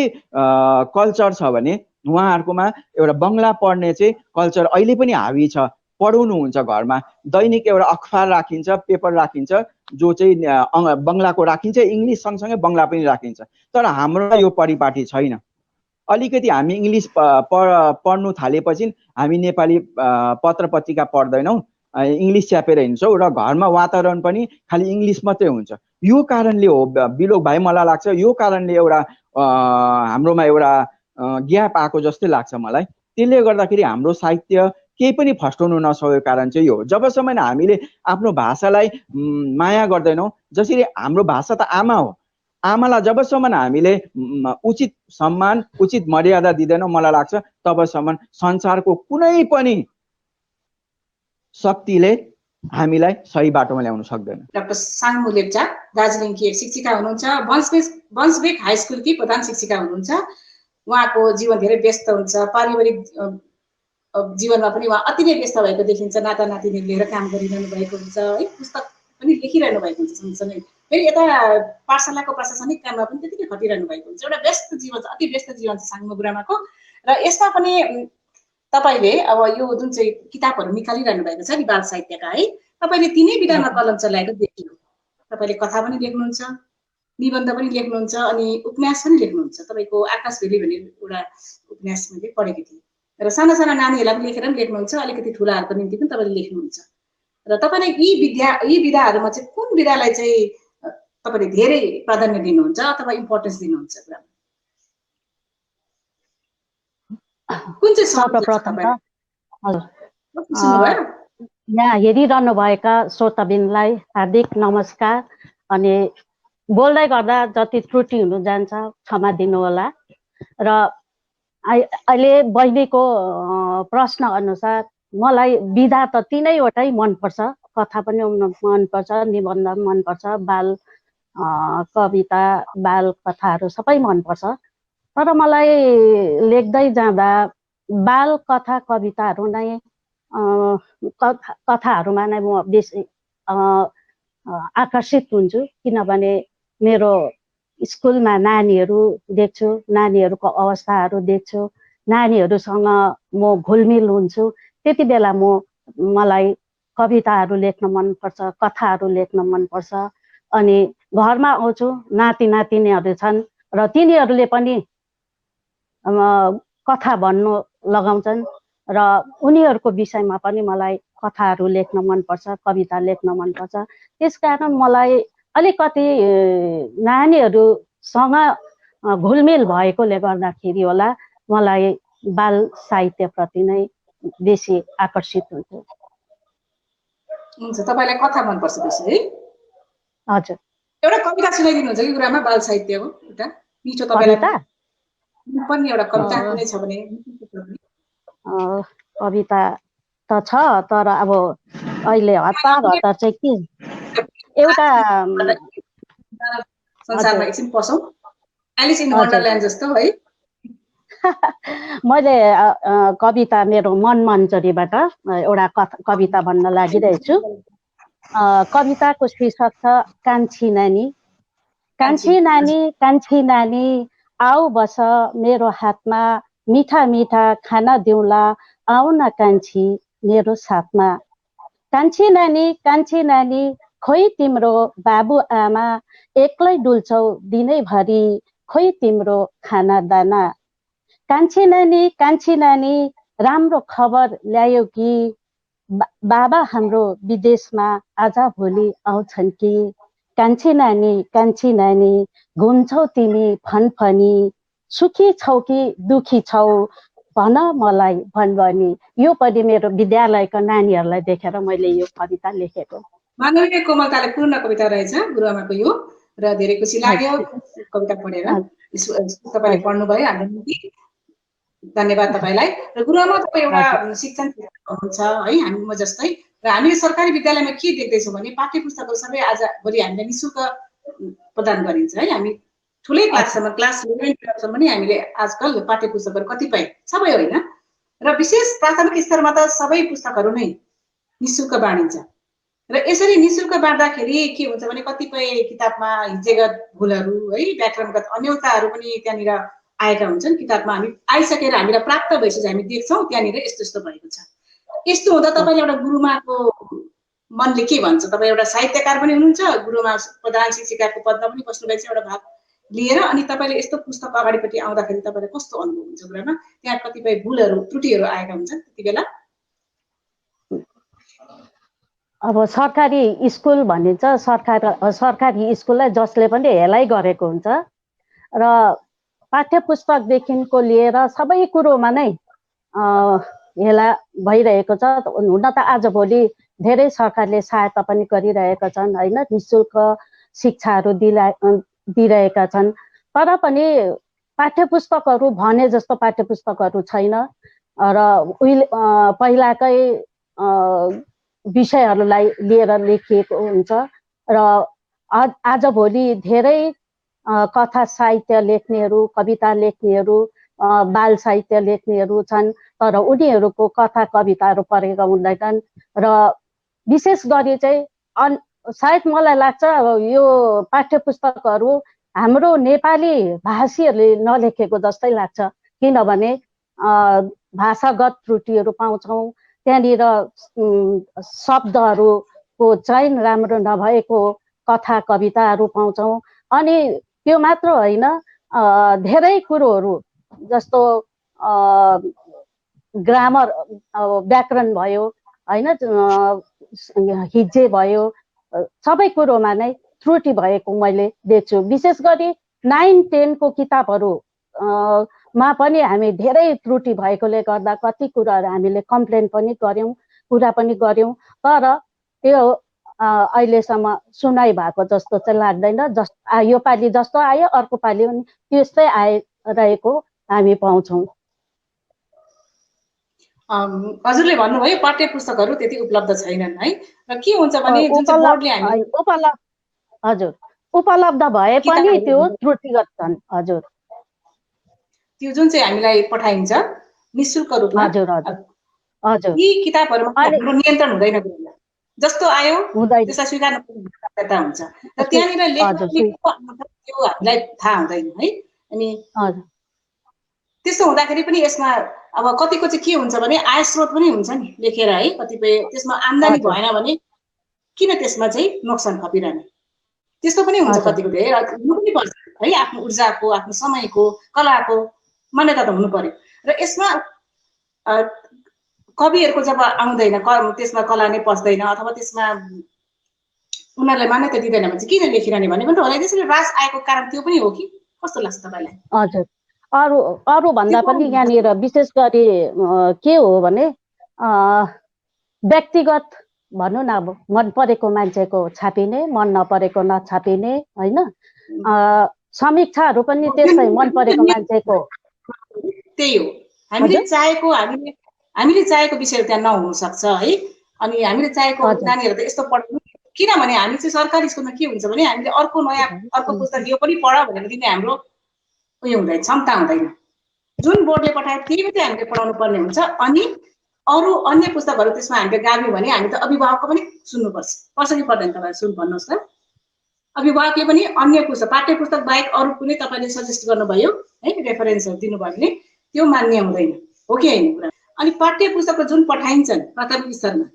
कल्चर छ भने उहाँहरूकोमा एउटा बङ्गला पढ्ने चाहिँ कल्चर अहिले पनि हावी छ। पढाउनुहुन्छ घरमा, दैनिक एउटा अखबार राखिन्छ, पेपर राखिन्छ, जो चाहिँ बङ्गलाको राखिन्छ, इङ्ग्लिस सँगसँगै बङ्गला पनि राखिन्छ। तर हाम्रो यो परिपाटी छैन। अलिकति हामी इङ्ग्लिस पढ्नु थालेपछि हामी नेपाली पत्र पत्रिका पढ्दैनौँ, इङ्ग्लिस च्यापेर हिँड्छौँ र घरमा वातावरण पनि खालि इङ्ग्लिस मात्रै हुन्छ। यो कारणले हो बिलोक भाइ, मलाई लाग्छ यो कारणले एउटा हाम्रोमा एउटा ग्याप आएको जस्तै लाग्छ मलाई। त्यसले गर्दाखेरि हाम्रो साहित्य केही पनि फस्टाउनु नसकेको कारण चाहिँ यो हो। जबसम्म हामीले आफ्नो भाषालाई माया गर्दैनौँ, जसरी हाम्रो भाषा त आमा हो, आमालाई जबसम्म हामीले उचित सम्मान उचित मर्यादा दिँदैनौँ, मलाई लाग्छ तबसम्म संसारको कुनै पनि शक्तिले हामीलाई सही बाटोमा ल्याउन सक्दैन। डाक्टर साङ्मु लेप्चा दार्जिलिङकी एक शिक्षिका हुनुहुन्छ, बन्सबेक हाई स्कुलकी प्रधान शिक्षिका हुनुहुन्छ। उहाँको जीवन धेरै व्यस्त हुन्छ, पारिवारिक जीवनमा पनि उहाँ अति नै व्यस्त भएको देखिन्छ। नाता नातिनी लिएर काम गरिरहनु भएको हुन्छ है, पुस्तक पनि लेखिरहनु भएको हुन्छ सँगसँगै। फेरि यता पाठशालाको प्रशासनिक काममा पनि त्यतिकै खटिरहनु भएको हुन्छ। एउटा व्यस्त जीवन छ, अति व्यस्त जीवन छ साङ्मु गुरुआमाको। र यसमा पनि तपाईँले अब यो जुन चाहिँ किताबहरू निकालिरहनु भएको छ नि बाल साहित्यका है, तपाईँले तिनै विधामा कलम चलाएको देखियो। तपाईँले कथा पनि लेख्नुहुन्छ, निबन्ध पनि लेख्नुहुन्छ, अनि उपन्यास पनि लेख्नुहुन्छ। तपाईँको आकाश भेली भन्ने एउटा उपन्यास मैले पढेको थिएँ। र साना साना नानीहरूलाई पनि लेखेर पनि लेख्नुहुन्छ, अलिकति ठुलाहरूको निम्ति पनि तपाईँले लेख्नुहुन्छ। र तपाईँले यी विधाहरूमा चाहिँ कुन विधालाई चाहिँ तपाईँले धेरै प्राधान्य दिनुहुन्छ अथवा इम्पोर्टेन्स दिनुहुन्छ? कुन चाहिँ सर्वप्रथम त यहाँ हेरिरहनु भएका श्रोताबिनलाई हार्दिक नमस्कार। अनि बोल्दै गर्दा जति त्रुटि हुनु जान्छ क्षमा दिनुहोला। र अहिले बहिनीको प्रश्न अनुसार मलाई विधा त तीनैवटै मनपर्छ, कथा पनि मनपर्छ, निबन्ध पनि मनपर्छ, बाल कविता बाल कथाहरू सबै मनपर्छ। तर मलाई लेख्दै जाँदा बाल कथा कविताहरू नै कथाहरूमा नै म बेसी आकर्षित हुन्छु, किनभने मेरो स्कुलमा नानीहरू देख्छु, नानीहरूको अवस्थाहरू देख्छु, नानीहरूसँग म घुलमिल हुन्छु। त्यति बेला मलाई कविताहरू लेख्न मनपर्छ, कथाहरू लेख्न मनपर्छ। अनि घरमा आउँछु, नाति नातिनीहरू छन् र तिनीहरूले पनि कथा भन्नु लगाउँछन् र उनीहरूको विषयमा पनि मलाई कथाहरू लेख्न मनपर्छ, कविता लेख्न मनपर्छ। त्यसकारण मलाई अलिकति नानीहरूसँग घुलमिल भएकोले गर्दाखेरि होला मलाई बाल साहित्यप्रति नै बेसी आकर्षित हुन्छु। हुन्छ, तपाईँलाई कथा मनपर्छ बेसी है? हजुर। एउटा कविता सुनाइदिनुहुन्छ कि गुरुआमा बाल साहित्यको एउटा मिठो तपाईँलाई पनि एउटा कविता कुनै छ भने? कविता त छ, तर अब अहिले हतार चाहिँ के एउटा संसारमा एकछिन पसौँ, एलिस इन वन्डरल्यान्ड जस्तो है। मैले कविता मेरो मन मञ्जरीबाट एउटा कविता भन्न लागिरहेको छु। कविताको शीर्षक छ कान्छी नानी। कान्छी नानी, कान्छी नानी, आऊ बस मेरो हातमा, मिठा मिठा खाना दिउँला, आऊ न कान्छी मेरो साथमा। कान्छी नानी, खोइ तिम्रो बाबु आमा, एक्लै डुल्छौ दिनैभरि, खोइ तिम्रो खाना दाना। कान्छी नानी, राम्रो खबर ल्यायो कि, बाबा हाम्रो विदेशमा आज भोलि आउँछन् कि। कान्छी नानी, घुम्छौ तिमी फनफनी, सुखी छौ कि दुखी छौ, भन मलाई भन्नुभयो नि यो पनि मेरो विद्यालयका नानीहरूलाई देखेर मैले यो कविता लेखेको। मानवीय कोमलताले पूर्ण कविता रहेछ गुरुआमाको यो, र धेरै खुसी लाग्यो कविता पढेर। तपाईँले पढ्नुभयो हाम्रो निम्ति, धन्यवाद तपाईँलाई। र गुरुआमा तपाईँ एउटा शिक्षण हुनुहुन्छ है, हामी म जस्तै, र हामीले सरकारी विद्यालयमा के देख्दैछौँ भने पाठ्य पुस्तकहरू सबै आज भोलि हामीलाई निःशुल्क प्रदान गरिन्छ है। हामी ठुलै क्लाससम्म, क्लास 11 12 पनि हामीले आजकल पाठ्य पुस्तकहरू कतिपय, सबै होइन, र विशेष प्राथमिक स्तरमा त सबै पुस्तकहरू नै निःशुल्क बाँडिन्छ। र यसरी निःशुल्क बाँड्दाखेरि के हुन्छ भने कतिपय किताबमा हिज्जेगत भुलहरू है, व्याकरणगत अन्यलताहरू पनि त्यहाँनिर आएका हुन्छन्। किताबमा हामी आइसकेर हामीलाई प्राप्त भइसकेपछि हामी देख्छौँ त्यहाँनिर यस्तो यस्तो भएको छ। यस्तो हुँदा तपाईँले एउटा गुरुमाको मनले के भन्छ? तपाईँ एउटा साहित्यकार पनि हुनुहुन्छ, गुरुमा प्रधान शिक्षिकाको पदमा पनि बस्नुभएको छ एउटा भाग लिएर, अनि तपाईँले यस्तो पुस्तक अगाडिपट्टि आउँदाखेरि तपाईँलाई कस्तो अनुभव हुन्छ गुरुमा? त्यहाँ कतिपय भुलहरू त्रुटिहरू आएका हुन्छन् त्यति बेला? अब सरकारी स्कुल भनिन्छ, सरकारी स्कुललाई जसले पनि हेलाइ गरेको हुन्छ र पाठ्य पुस्तकदेखिको लिएर सबै कुरोमा नै हेला भइरहेको छ। हुन त आजभोलि धेरै सरकारले सहायता पनि गरिरहेका छन् होइन, निःशुल्क शिक्षाहरू दिइरहेका छन्, तर पनि पाठ्य पुस्तकहरू भने जस्तो पाठ्य पुस्तकहरू छैन र उहिले पहिलाकै विषयहरूलाई लिएर लेखिएको हुन्छ र आजभोलि धेरै कथा साहित्य लेख्नेहरू, कविता लेख्नेहरू, बाल साहित्य लेख्नेहरू छन्, तर उनीहरूको कथा कविताहरू पढेका हुँदैनन्। र विशेष गरी चाहिँ सायद मलाई लाग्छ यो पाठ्य पुस्तकहरू हाम्रो नेपाली भाषीहरूले नलेखेको जस्तै लाग्छ, किनभने भाषागत त्रुटिहरू पाउँछौँ, त्यहाँनिर शब्दहरूको चयन राम्रो नभएको कथा कविताहरू पाउँछौँ। अनि त्यो मात्र होइन, धेरै कुरोहरू जस्तो ग्रामर व्याकरण भयो होइन, हिज्जे भयो, सबै कुरोमा नै त्रुटि भएको मैले देख्छु। विशेष गरी 9-10 को किताबहरू मा पनि हामी धेरै त्रुटि भएकोले गर्दा कति कुराहरू हामीले कम्प्लेन पनि गऱ्यौँ, कुरा पनि गऱ्यौँ, तर त्यो अहिलेसम्म सुनाइ भएको जस्तो चाहिँ लाग्दैन। यो पालि जस्तो आयो अर्को पालि पनि त्यस्तै आइरहेको हामी पाउँछौँ। हजुरले भन्नुभयो पाठ्य पुस्तकहरू त्यति उपलब्ध छैनन् है, र के हुन्छ भने जुन चाहिँ बोर्डले हामी हजुर उपलब्ध भए पनि त्यो त्रुटिगत छन्। हजुर त्यो जुन चाहिँ हामीलाई पठाइन्छ निःशुल्क रूपमा, हजुर हजुर हजुर यी किताबहरूमा हाम्रो नियन्त्रण हुँदैन, जस्तो आयो त्यसलाई स्वीकार बाध्यता हुन्छ र त्यहाँनिर लेखकको त्यो हामीलाई थाहा हुँदैन है। अनि त्यस्तो हुँदाखेरि पनि यसमा अब कतिको चाहिँ के हुन्छ भने आय स्रोत पनि हुन्छ नि लेखेर है, कतिपय त्यसमा आम्दानी भएन भने किन त्यसमा चाहिँ नोक्सान खपिरहने, त्यस्तो पनि हुन्छ कतिको। धेरै हुनु पनि पर्छ है, आफ्नो ऊर्जाको, आफ्नो समयको, कलाको मान्यता त हुनु पर्यो। र यसमा कविहरूको जब आउँदैन, त्यसमा कला नै पस्दैन अथवा त्यसमा उनीहरूलाई मान्यता दिँदैन भने चाहिँ किन लेखिरहने भन्ने पनि होला। त्यसरी रास आएको कारण त्यो पनि हो कि कस्तो लाग्छ तपाईँलाई? हजुर, अरू भन्दा पनि यहाँनिर विशेष गरी के हो भने व्यक्तिगत भनौँ न, अब मन परेको मान्छेको छापिने, मन नपरेको नछापिने होइन, समीक्षाहरू पनि त्यस्तै मन परेको मान्छेको। त्यही हो, हामीले चाहेको विषय त्यहाँ नहुन सक्छ है। अनि हामीले चाहेको नानीहरू त यस्तो पढ्नु, किनभने हामी चाहिँ सरकारी स्कुलमा के हुन्छ भने हामीले अर्को पुस्तक यो पनि पढ भनेर दिने हाम्रो उयो हुँदैन, क्षमता हुँदैन। जुन बोर्डले पठायो त्यही मात्रै हामीले पढाउनु पर्ने हुन्छ। अनि अरू अन्य पुस्तकहरू त्यसमा हामीले गाभ्यौँ भने हामी त अभिभावकको पनि सुन्नुपर्छ, पर्छ कि पर्दैन? तपाईँ भन्नुहोस् त, अभिभावकले पनि अन्य पुस्तक, पाठ्य पुस्तक बाहेक अरू कुनै तपाईँले सजेस्ट गर्नुभयो है, रेफरेन्सहरू दिनुभयो भने त्यो मान्य हुँदैन, हो कि होइन कुरा? अनि पाठ्य पुस्तकको जुन पठाइन्छन् प्राथमिक स्तरमा,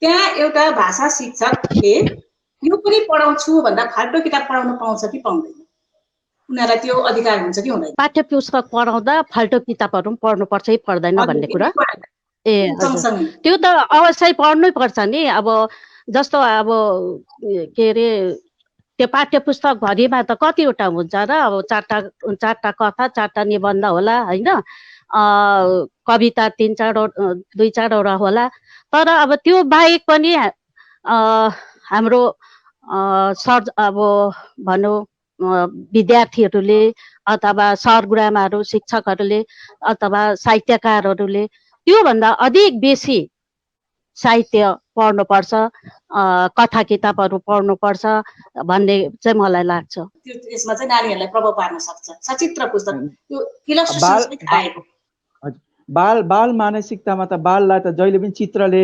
त्यहाँ एउटा भाषा शिक्षकले यो पनि पढाउँछु भन्दा फाल्टो किताब पढाउन पाउँछ कि पाउँदैन? उनीहरूलाई त्यो अधिकार हुन्छ कि हुँदैन? पाठ्य पुस्तक पढाउँदा फाल्टो किताबहरू पनि पढ्नुपर्छ कि पर्दैन भन्ने कुरा? ए त्यो त अवश्य पढ्नै पर्छ नि। अब जस्तो अब के अरे त्यो पाठ्य पुस्तक भरिमा त कतिवटा हुन्छ र, अब चारवटा कथा, 4टा निबन्ध होला होइन, कविता 2-4वटा होला। तर अब त्यो बाहेक पनि हाम्रो अब भनौँ विद्यार्थीहरूले अथवा सरगुरुआमाहरू शिक्षकहरूले अथवा साहित्यकारहरूले त्योभन्दा अधिक बेसी साहित्य पढ्नुपर्छ, कथा किताबहरू पढ्नुपर्छ भन्ने चाहिँ मलाई लाग्छ। यसमा चाहिँ नानीहरूलाई प्रभाव पार्न सक्छ सचित्र पुस्तक, त्यो इलस्ट्रेसन आएको। बाल मानसिकतामा त बाललाई त जहिले पनि चित्रले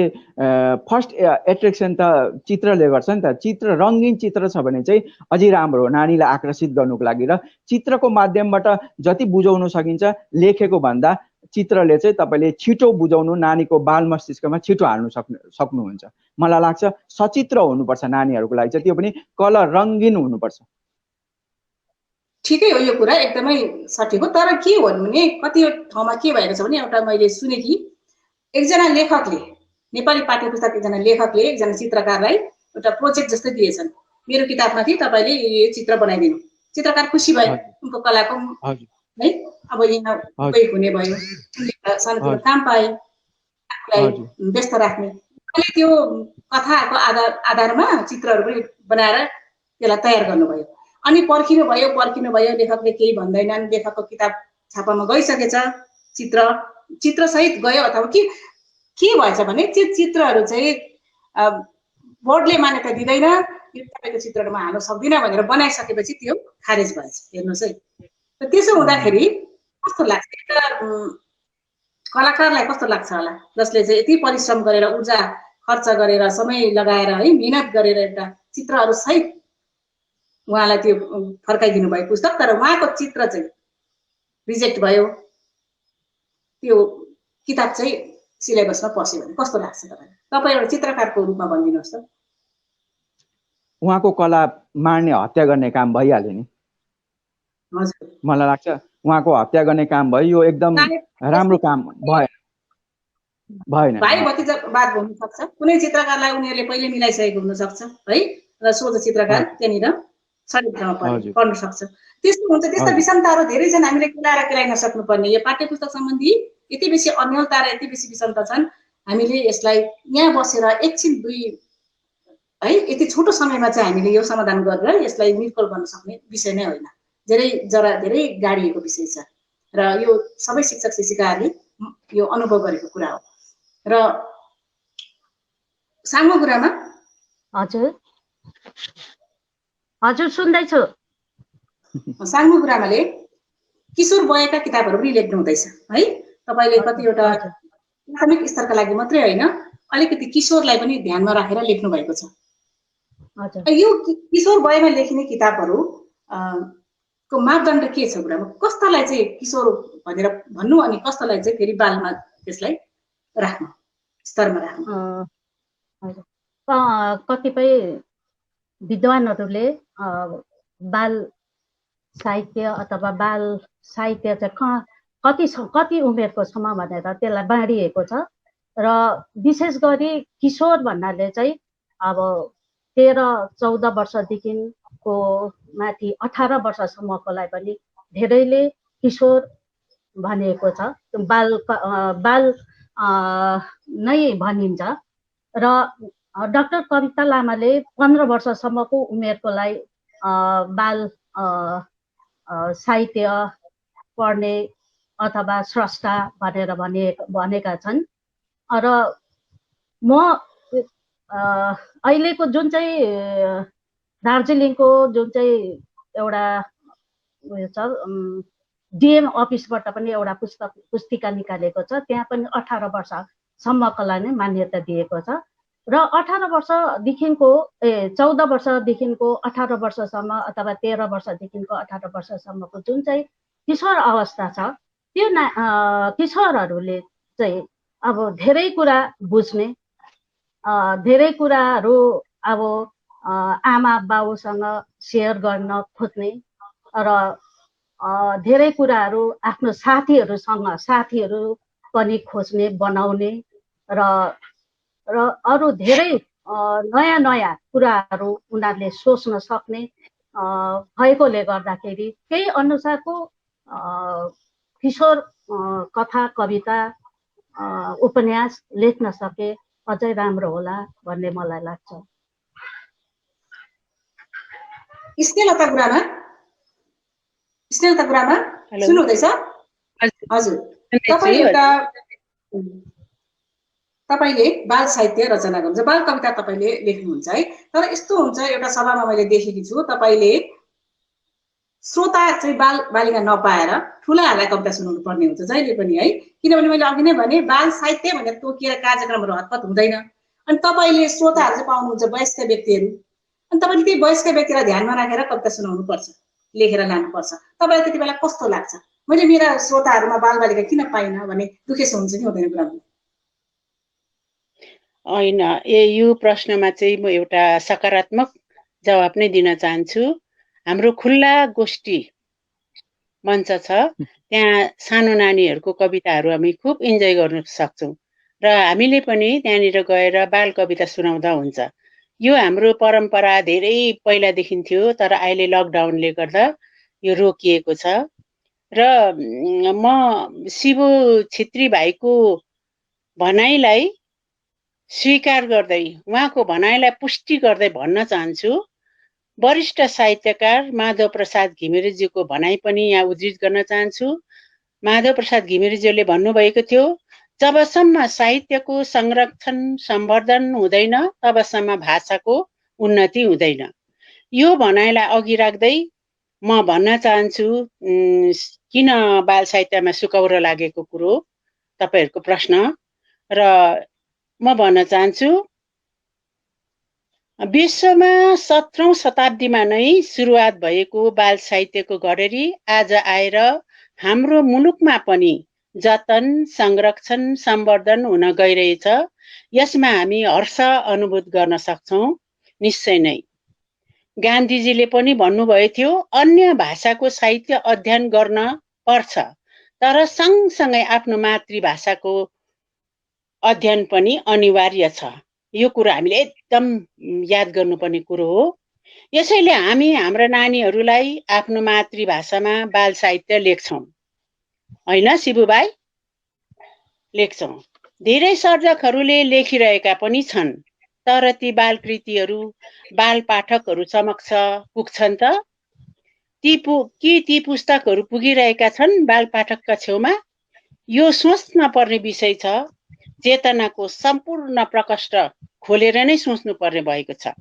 फर्स्ट एट्र्याक्सन त चित्रले गर्छ नि त। चित्र रङ्गीन चित्र छ भने चाहिँ अझै राम्रो हो नानीलाई आकर्षित गर्नुको लागि। र चित्रको माध्यमबाट जति बुझाउन सकिन्छ लेखेको भन्दा चित्रले चाहिँ तपाईँले छिटो बुझाउनु, नानीको बाल मस्तिष्कमा छिटो हाल्नु सक्नुहुन्छ। मलाई लाग्छ सचित्र हुनुपर्छ नानीहरूको लागि चाहिँ, त्यो पनि कलर रङ्गीन हुनुपर्छ। ठिकै हो, यो कुरा एकदमै सठिक हो। तर के भन्नु भने कति ठाउँमा के भएको छ भने एउटा मैले सुने कि एकजना लेखकले, नेपाली पाठ्यपुस्तक एकजना लेखकले एकजना चित्रकारलाई एउटा प्रोजेक्ट जस्तै दिएछन्, मेरो किताबमाथि तपाईँले यो चित्र बनाइदिनु। चित्रकार खुसी भयो, उनको कलाको है अब यहाँ उपयोग हुने भयो, सानोतिनो काम पाए, आफूलाई व्यस्त राख्ने। अहिले त्यो कथाको आधारमा चित्रहरू पनि बनाएर त्यसलाई तयार गर्नुभयो। अनि पर्खिनु भयो, लेखकले केही भन्दैनन्, लेखकको किताब छापामा गइसकेछ, चित्रसहित गयो। अथवा के भएछ भने त्यो चित्रहरू चाहिँ बोर्डले मान्यता दिँदैन, यो तपाईँको चित्रहरूमा हाल्न सक्दिनँ भनेर बनाइसकेपछि त्यो खारेज भएछ। हेर्नुहोस् है, त्यसो हुँदाखेरि कस्तो लाग्छ, एउटा कलाकारलाई कस्तो लाग्छ होला, जसले चाहिँ यति परिश्रम गरेर ऊर्जा खर्च गरेर समय लगाएर है मिहिनेत गरेर एउटा चित्रहरू सहित उहाँलाई त्यो फर्काइदिनु भयो पुस्तक, तर उहाँको चित्र चाहिँ रिजेक्ट भयो, त्यो किताब चाहिँ सिलेबसमा पस्यो भने कस्तो लाग्छ तपाईँलाई? तपाईँ एउटा चित्रकारको रूपमा भनिदिनुहोस् त। उहाँको कला मार्ने, हत्या गर्ने काम भइहाल्यो नि। हजुर, मलाई लाग्छ उहाँको हत्या गर्ने काम भयो, यो एकदम राम्रो काम भएन। भाइ भतिजावाद हुन सक्छ, कुनै चित्रकारलाई उनीहरूले पहिले मिलाइसकेको हुन सक्छ है, र सोझो चित्रकार त्यहाँनिर चरित्रमा पर्न सक्छ। त्यस्तो हुन्छ, त्यस्ता विषमताहरू धेरै छन्, हामीले केलाएर नसक्नुपर्ने। यो पाठ्यपुस्तक सम्बन्धी यति बेसी अन्यलता र यति बेसी विषमता छन्, हामीले यसलाई यहाँ बसेर एकछिन दुई है यति छोटो समयमा चाहिँ हामीले यो समाधान गरेर यसलाई निर्कल गर्न सक्ने विषय नै होइन, धेरै गाडिएको विषय छ। र यो सबै शिक्षक शिक्षिकाहरूले यो अनुभव गरेको कुरा हो। र साङ्गो गुरामा हजुर सुन्दैछु। साङ्गो गुरामाले किशोर वयका किताबहरू पनि लेख्नु हुँदैछ है। तपाईँले कतिवटा प्राथमिक स्तरका लागि मात्रै होइन, अलिकति किशोरलाई पनि ध्यानमा राखेर लेख्नु भएको छ। यो किशोर वयमा लेखिने किताबहरू को मापदण्ड के छ गुरामा? कस्तालाई चाहिँ किशोर भनेर भन्नु अनि कस्तालाई चाहिँ फेरि बालमा त्यसलाई राख्नु, स्तरमा राख्नु? कतिपय विद्वानहरूले बाल साहित्य अथवा बाल साहित्य चाहिँ कति उमेरको सम्म भनेर त्यसलाई बाँडिएको छ। र विशेष गरी किशोर भन्नाले चाहिँ अब 13-14 वर्षदेखिको माथि 18 वर्षसम्मकोलाई पनि धेरैले किशोर भनिएको छ, बाल नै भनिन्छ। र डाक्टर कविता लामाले 15 वर्षसम्मको उमेरकोलाई बाल साहित्य पढ्ने अथवा स्रष्टा भनेर भनेका छन्। र म अहिलेको जुन चाहिँ दार्जिलिङको जुन चाहिँ एउटा उयो छ, डिएम अफिसबाट पनि एउटा पुस्तिका निकालेको छ, त्यहाँ पनि 18 वर्षसम्मकोलाई नै मान्यता दिएको छ। र 18 वर्षदेखिको 14 वर्षदेखिको 18 वर्षसम्म अथवा 13 वर्षदेखिको 18 वर्षसम्मको जुन चाहिँ किशोर अवस्था छ, त्यो किशोरहरूले चाहिँ अब धेरै कुरा बुझ्ने, धेरै कुराहरू अब आमा बाउसँग सेयर गर्न खोज्ने र धेरै कुराहरू आफ्नो साथीहरू पनि खोज्ने, बनाउने र अरू धेरै नयाँ कुराहरू उनीहरूले सोच्न सक्ने भएकोले गर्दाखेरि त्यही अनुसारको किशोर कथा कविता उपन्यास लेख्न सके अझै राम्रो होला भन्ने मलाई लाग्छ। स्नेहलता गुरामा सुन्नुहुँदैछ? हजुर, तपाईँले बाल साहित्य रचना गर्नुहुन्छ, बाल कविता तपाईँले लेख्नुहुन्छ है। तर यस्तो हुन्छ, एउटा सभामा मैले देखेकी छु, तपाईँले श्रोता चाहिँ बाल बालिका नपाएर ठुलाहरूलाई कविता सुनाउनु पर्ने हुन्छ जहिले पनि है। किनभने मैले अघि नै भने बाल साहित्य भनेर तोकिएर कार्यक्रमहरू हतपत हुँदैन। अनि तपाईँले श्रोताहरू चाहिँ पाउनुहुन्छ वयस्क व्यक्तिहरू, अनि तपाईँले त्यही वयस्क व्यक्तिलाई ध्यानमा राखेर कविता सुनाउनु पर्छ, लेखेर लानुपर्छ। तपाईँलाई त्यति बेला कस्तो लाग्छ, मैले मेरा श्रोताहरूमा बालबालिका किन पाइनँ भन्ने दुखेसो हुन्छ कि हुँदैन कुरा? होइन, यो प्रश्नमा चाहिँ म एउटा सकारात्मक जवाब नै दिन चाहन्छु। हाम्रो खुल्ला गोष्ठी मञ्च छ, त्यहाँ सानो नानीहरूको कविताहरू हामी खुब इन्जोय गर्न सक्छौँ र हामीले पनि त्यहाँनिर गएर बाल कविता सुनाउँदा हुन्छ। यो हाम्रो परम्परा धेरै पहिलादेखि थियो, तर अहिले लकडाउनले गर्दा यो रोकिएको छ। र म शिवु छेत्री भाइको भनाइलाई स्वीकार गर्दै, उहाँको भनाइलाई पुष्टि गर्दै भन्न चाहन्छु, वरिष्ठ साहित्यकार माधव प्रसाद घिमिरेज्यूको भनाइ पनि यहाँ उद्धृत गर्न चाहन्छु। माधव प्रसाद घिमिरेज्यूले भन्नुभएको थियो, जबसम्म साहित्यको संरक्षण सम्वर्धन हुँदैन तबसम्म भाषाको उन्नति हुँदैन। यो भनाइलाई अघि राख्दै म भन्न चाहन्छु, किन बाल साहित्यमा सुकौरो लागेको कुरो तपाईहरुको प्रश्न, र म भन्न चाहन्छु विश्वमा 17औं शताब्दीमा नै सुरुवात भएको बाल साहित्यको घडेरी आज आएर हाम्रो मुलुकमा पनि जतन, संरक्षण, सम्वर्धन हुन गइरहेछ। यसमा हामी हर्ष अनुभूत गर्न सक्छौं। निश्चय नै गान्धीजीले पनि भन्नुभएको थियो, अन्य भाषाको साहित्य अध्ययन गर्न पर्छ, तर सँगसँगै आफ्नो मातृभाषाको अध्ययन पनि अनिवार्य छ। यो कुरा हामीले एकदम याद गर्नुपर्ने कुरो हो। यसैले हामी हाम्रा नानीहरूलाई आफ्नो मातृभाषामा बाल साहित्य लेख्छौं, हैन शिवु भाइ? लेख्छौं। धेरै सर्जकहरूले लेखिरहेका पनि छन्, तर ती बाल कृतिहरू बाल पाठकहरू समक्ष पुग्छन् त? ती पुस्तकहरू पुगिरहेका छन् बाल पाठकका छेउमा? यो सोच्न पर्ने विषय छ। चेतनाको सम्पूर्ण प्रकोष्ठ खोलेर नै सोच्नु पर्ने भएको छ।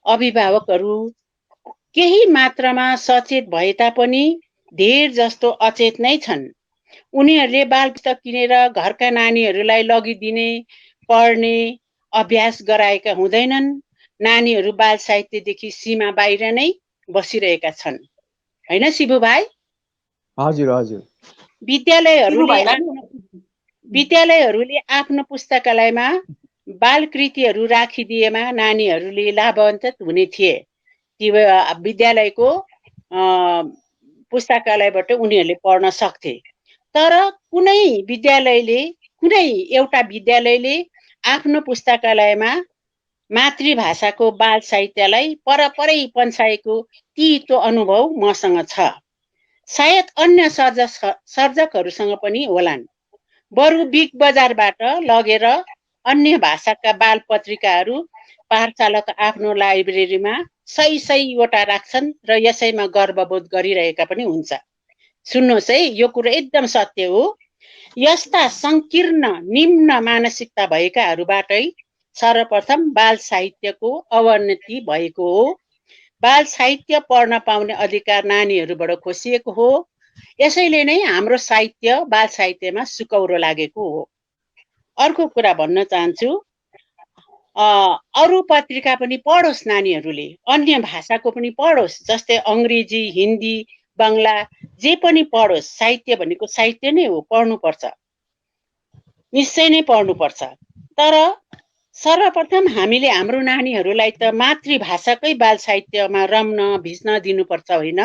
अभिभावकहरू केही मात्रामा सचेत भए तापनि धेर जस्तो अचेत नै छन्। उनीहरूले बाल पुस्तक किनेर घरका नानीहरूलाई लगिदिने, पढ्ने अभ्यास गराएका हुँदैनन्। नानीहरू बाल साहित्यदेखि सीमा बाहिर नै बसिरहेका छन्, हैन शिवु भाइ? हजुर हजुर। विद्यालयहरूले आफ्नो पुस्तकालयमा बाल कृतिहरू राखिदिएमा नानीहरूले लाभान्वित हुने थिए। ती विद्यालयको पुस्तकालयबाट उनीहरूले पढ्न सक्थे। तर कुनै एउटा विद्यालयले आफ्नो पुस्तकालयमा मातृभाषाको बाल साहित्यलाई परपरै पन्छाएको तीतो अनुभव मसँग छ। सायद अन्य सर्जकहरूसँग पनि होलान्। बरु बिग बजारबाट लगेर अन्य भाषाका बाल पत्रिकाहरू पाठशालाको आफ्नो लाइब्रेरीमा सही राख्छन् र यसैमा गर्वबोध गरिरहेका पनि हुन्छ। सुन्नुहोस् है, यो कुरा एकदम सत्य हो। यस्ता संकीर्ण निम्न मानसिकता भएकाहरूबाटै सर्वप्रथम बाल साहित्यको अवनति भएको हो। बाल साहित्य पढ्न पाउने अधिकार नानीहरूबाट खोसिएको हो। यसैले नै हाम्रो साहित्य बाल साहित्यमा सुकौरो लागेको हो। अर्को कुरा भन्न चाहन्छु, अरू पत्रिका पनि पढोस् नानीहरूले, अन्य भाषाको पनि पढोस्, जस्तै अङ्ग्रेजी, हिन्दी, बङ्गला जे पनि पढोस्। साहित्य भनेको साहित्य नै हो, पढ्नुपर्छ, निश्चय नै पढ्नुपर्छ। तर सर्वप्रथम हामीले हाम्रो नानीहरूलाई त मातृभाषाकै बाल साहित्यमा रम्न भिज्न दिनुपर्छ, होइन?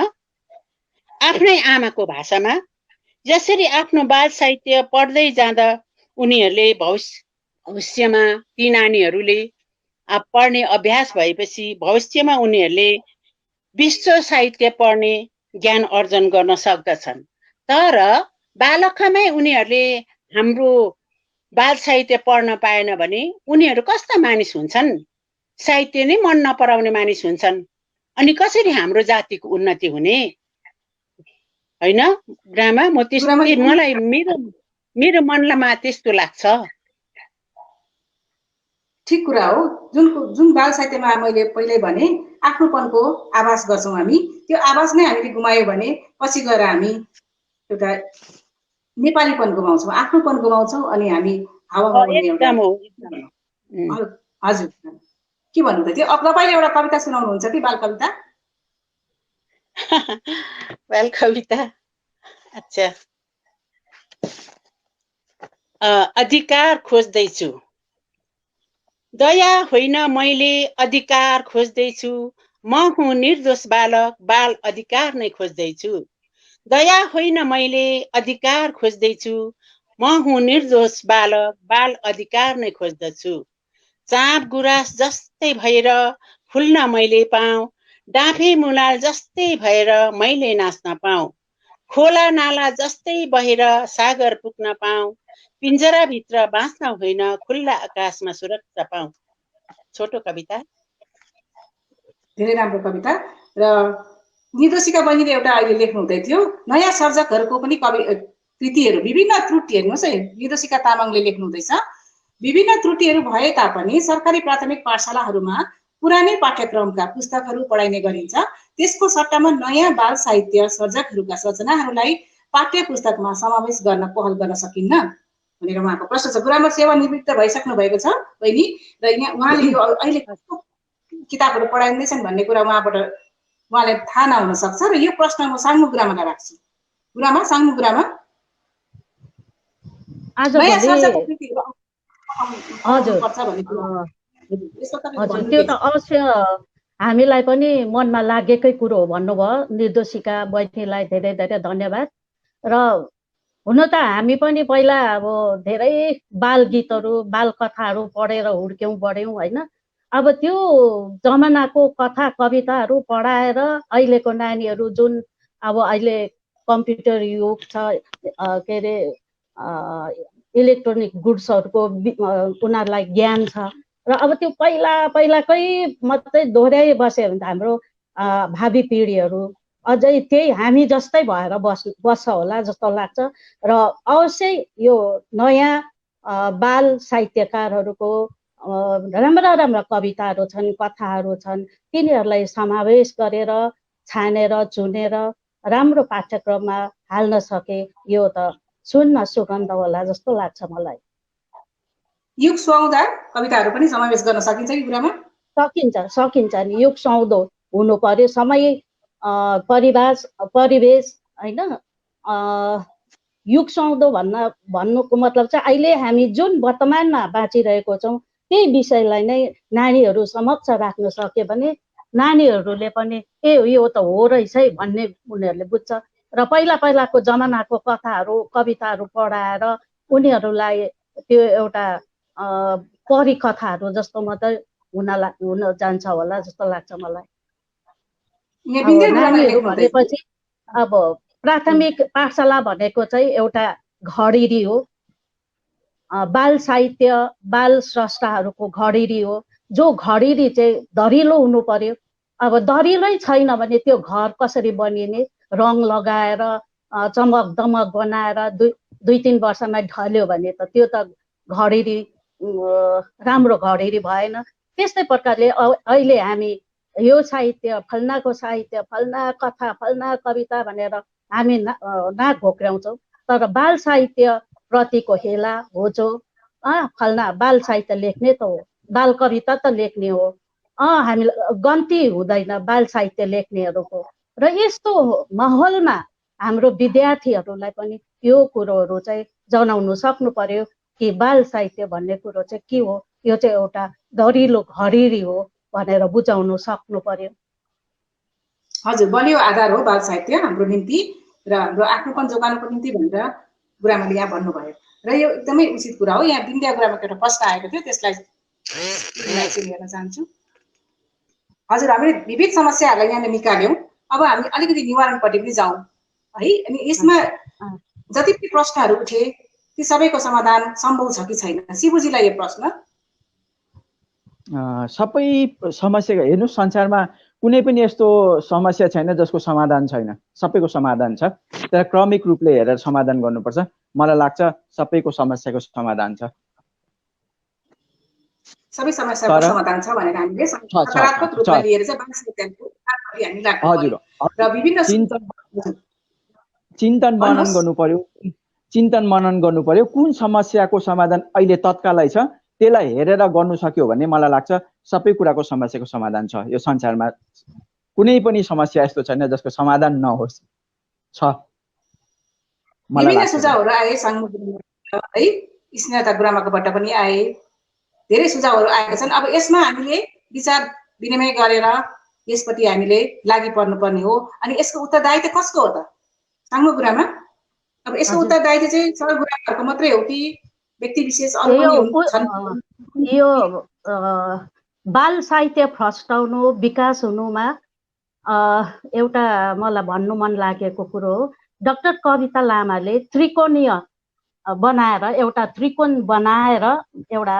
आफ्नै आमाको भाषामा। यसरी आफ्नो बाल साहित्य पढ्दै जाँदा उनीहरूले भविष्यमा ती नानीहरूले पढ्ने अभ्यास भएपछि भविष्यमा उनीहरूले विश्व साहित्य पढ्ने ज्ञान अर्जन गर्न सक्दछन्। तर बालकमै उनीहरूले हाम्रो बाल साहित्य पढ्न पाएन भने उनीहरू कस्ता मानिस हुन्छन्? साहित्य नै मन नपराउने मानिस हुन्छन्। अनि कसरी हाम्रो जातिको उन्नति हुने? हैन ग्रामा, म त्यस्तो मलाई मेरो मनलाई त्यस्तो लाग्छ। ठिक कुरा हो। जुन बाल साहित्यमा मैले पहिल्यै भने आफ्नोपनको आभास गर्छौँ हामी, त्यो आभास नै हामीले गुमायो भने पछि गएर हामी एउटा नेपालीपन गुमाउँछौँ, आफ्नोपन गुमाउँछौँ अनि हामी हावामा उड्ने एउटा। हजुर के भन्नु त? त्यो अब तपाईँले एउटा कविता सुनाउनुहुन्छ कि बाल कविता? बाल कविता अच्छा। अधिकार खोज्दैछु। दया होइन मैले अधिकार खोज्दैछु, म हुँ निर्दोष बालक, बाल अधिकार नै खोज्दैछु। दया होइन मैले अधिकार खोज्दैछु, म हुँ निर्दोष बालक, बाल अधिकार नै खोज्दछु। चाँप गुराँस जस्तै भएर फुल्न मैले पाऊँ, डाँफे मुलाल जस्तै भएर मैले नाच्न पाऊँ, खोला नाला जस्तै बहेर सागर पुग्न पाऊँ, पिञ्जराभित्र बाँच्न होइन खुल्ला आकाशमा सुरक्षा पाऊँ। छोटो कविता। धेरै राम्रो कविता। र निर्देशिका बहिनीले एउटा अहिले लेख्नु हुँदै थियो, नयाँ सर्जकहरूको पनि कृतिहरू विभिन्न त्रुटि, हेर्नुहोस् है, निर्देशिका तामाङले लेख्नु हुँदैछ, विभिन्न त्रुटिहरू भए तापनि सरकारी प्राथमिक पाठशालाहरूमा पुरानै पाठ्यक्रमका पुस्तकहरू पढाइने गरिन्छ। त्यसको सट्टामा नयाँ बाल साहित्य सर्जकहरूका रचनाहरूलाई पाठ्य पुस्तकमा समावेश गर्न पहल गर्न सकिन्न भनेर उहाँको प्रश्न छ। गुरुआमा सेवानिवृत्त भइसक्नु भएको छ बहिनी, र यहाँ उहाँले यो अहिले किताबहरू पढाइँदैछन् भन्ने कुरा उहाँले थाहा नहुन सक्छ, र यो प्रश्न म साङ्मु गुरुआमालाई राख्छु। गुरुआमा, साङ्मु गुरुआमा, नयाँ सर्जकको कृतिहरू पर्छ भन्ने कुरा हजुर, त्यो त अवश्य हामीलाई पनि मनमा लागेकै कुरो हो भन्नुभयो। निर्देशिका बहिनीलाई धेरै धेरै धन्यवाद। र हुन त हामी पनि पहिला अब धेरै बाल गीतहरू, बाल कथाहरू पढेर हुर्क्यौँ बढ्यौँ होइन। अब त्यो जमानाको कथा कविताहरू पढाएर अहिलेको नानीहरू जुन अब अहिले कम्प्युटर युग छ, के अरे इलेक्ट्रोनिक गुड्सहरूको उनीहरूलाई ज्ञान छ, र अब त्यो पहिलाकै मात्रै दोहोऱ्याइ बस्यो भने त हाम्रो भावी पिँढीहरू अझै त्यही हामी जस्तै भएर बस्छ होला जस्तो लाग्छ। र अवश्य यो नयाँ बाल साहित्यकारहरूको राम्रा राम्रा कविताहरू छन्, कथाहरू छन्, तिनीहरूलाई समावेश गरेर छानेर चुनेर राम्रो पाठ्यक्रममा हाल्न सके यो त सुन्न सुगन्ध होला जस्तो लाग्छ मलाई। युग सुहाउँदा कविताहरू पनि समावेश गर्न सकिन्छ कि गुरुआमा? सकिन्छ नि। युग सुहाउँदो हुनु पर्यो, समय परिवेश होइन। युग सुहाउँदो भन्नुको मतलब चाहिँ अहिले हामी जुन वर्तमानमा बाँचिरहेको छौँ त्यही विषयलाई नै नानीहरू समक्ष राख्न सक्यो भने नानीहरूले पनि यो त हो रहेछ है भन्ने उनीहरूले बुझ्छ। र पहिलाको जमानाको कथाहरू कविताहरू पढाएर उनीहरूलाई त्यो एउटा परिकथाहरू जस्तो मात्रै हुन जान्छ होला जस्तो लाग्छ मलाई। नानीहरू भनेपछि अब प्राथमिक पाठशाला भनेको चाहिँ एउटा घडेरी हो, बाल साहित्य बाल स्रष्टाहरूको घडेरी हो। जो घडेरी चाहिँ दरिलो हुनु पर्यो। अब दरिलै छैन भने त्यो घर कसरी बनिने? रङ लगाएर चमक दमक बनाएर 2-3 वर्षमा ढल्यो भने त त्यो त घडेरी राम्रो घडेरी भएन। त्यस्तै प्रकारले अहिले हामी यो साहित्य फल्नाको साहित्य, फल्ना कथा, फल्ना कविता भनेर हामी नाक घोक्राउँछौँ, तर बाल साहित्य प्रतिको हेला होचो, फल्ना बाल साहित्य लेख्ने त हो, बाल कविता त लेख्ने हो, हामीलाई गन्ती हुँदैन बाल साहित्य लेख्नेहरूको। र यस्तो माहौलमा हाम्रो विद्यार्थीहरूलाई पनि यो कुरोहरू चाहिँ जनाउनु सक्नु पर्यो कि बाल साहित्य भन्ने कुरो चाहिँ के हो, यो चाहिँ एउटा दरिलो घडेरी हो भनेर बुझाउनु सक्नु पर्यो। हजुर, बलियो आधार हो बाल साहित्य हाम्रो निम्ति र हाम्रो आफ्नोपन जोगाउनुको निम्ति भनेर गुरुआमाले यहाँ भन्नुभयो, र यो एकदमै उचित कुरा हो। यहाँ बिन्द्या गुरुआमाको एउटा प्रश्न आएको थियो, त्यसलाई लिन चाहन्छु। हजुर, हामीले विविध समस्याहरूलाई यहाँले निकाल्यौँ, अब हामी अलिकति निवारणपट्टि पनि जाउँ है। अनि यसमा जति पनि प्रश्नहरू उठे ती सबैको समाधान सम्भव छ कि छैन? शिवजीलाई यो प्रश्न। सबै समस्या हेर्नु, संसारमा कुनै पनि यस्तो समस्या छैन जसको समाधान छैन, सबैको समाधान छ। तर क्रमिक रूपले हेरेर समाधान गर्नुपर्छ। मलाई लाग्छ सबैको समस्याको समाधान छ। सबै समस्याको समाधान छ भनेर हामीले सकारात्मक रूपमा लिएर चाहिँ बाल साहित्यको हामी लाग्नु पर्यो र विभिन्न चिन्तन मनन गर्नु पर्यो। चिन्तन मनन गर्नु पर्यो कुन समस्याको समाधान अहिले तत्कालै छ, त्यसलाई हेरेर गर्नु सक्यो भने मलाई लाग्छ सबै कुराको समस्याको समाधान छ। यो संसारमा कुनै पनि समस्या यस्तो छैन जसको समाधान नहोस्। छ विभिन्न सुझावहरू आए साङ्गो है, स्नेहता गुरुमाकोबाट पनि आए, धेरै सुझावहरू आएका छन्। अब यसमा हामीले विचार विनिमय गरेर यसपट्टि हामीले लागि पर्नुपर्ने हो। अनि यसको उत्तरदायित्व कसको हो त? साङ्गो गुरुमा। अब यसको उत्तरदायित्व चाहिँ सर गुरुमाहरूको मात्रै हो कि व्यक्ति विशेष अरू पनि छन्? यो बाल साहित्य फस्टाउनु, विकास हुनुमा एउटा मलाई भन्नु मन लागेको कुरो हो, डाक्टर कविता लामाले त्रिकोणीय बनाएर, एउटा त्रिकोण बनाएर एउटा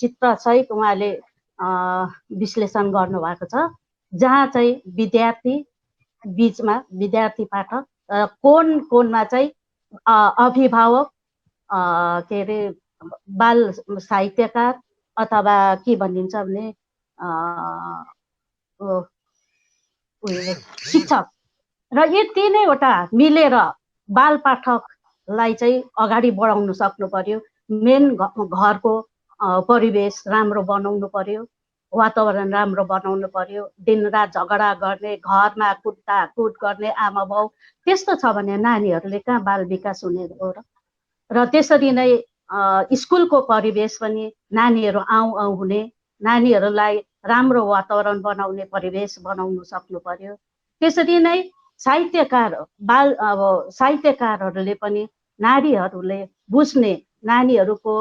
चित्रसहित उहाँले विश्लेषण गर्नुभएको छ, जहाँ चाहिँ विद्यार्थी बिचमा विद्यार्थी पाठक, कोणमा चाहिँ अभिभावक, के अरे बाल साहित्यकार अथवा के भनिन्छ भने शिक्षक, र यो तीनैवटा मिलेर बाल पाठकलाई चाहिँ अगाडि बढाउन सक्नु पर्यो। मेन घरको परिवेश राम्रो बनाउनु पर्यो, वातावरण राम्रो बनाउनु पर्यो। दिनरात झगडा गर्ने, घरमा कुटाकुट गर्ने आमा बाउ त्यस्तो छ भने नानीहरूले कहाँ बाल विकास हुने हो र त्यसरी नै स्कुलको परिवेश पनि नानीहरू आउँ हुने, नानीहरूलाई राम्रो वातावरण बनाउने परिवेश बनाउनु सक्नु पर्यो। त्यसरी नै साहित्यकार साहित्यकारहरूले पनि नारीहरूले बुझ्ने, नानीहरूको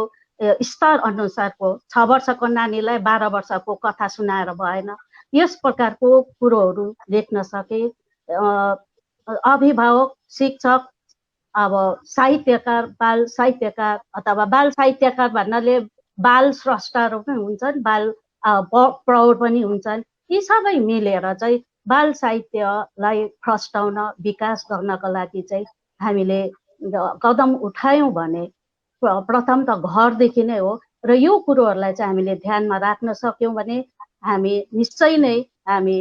स्तर अनुसारको 6 वर्षको नानीलाई 12 वर्षको कथा सुनाएर भएन, यस प्रकारको कुरोहरू लेख्न सके। अभिभावक, शिक्षक, अब साहित्यकार, बाल साहित्यकार अथवा बाल साहित्यकार भन्नाले बाल स्रष्टाहरू पनि हुन्छन्, बाल प्रौढ पनि हुन्छन्। यी सबै मिलेर चाहिँ बाल साहित्यलाई फस्टाउन, विकास गर्नको लागि चाहिँ हामीले कदम उठायौँ भने प्रथम त घरदेखि नै हो। र यो कुरोहरूलाई चाहिँ हामीले ध्यानमा राख्न सक्यौँ भने हामी निश्चय नै हामी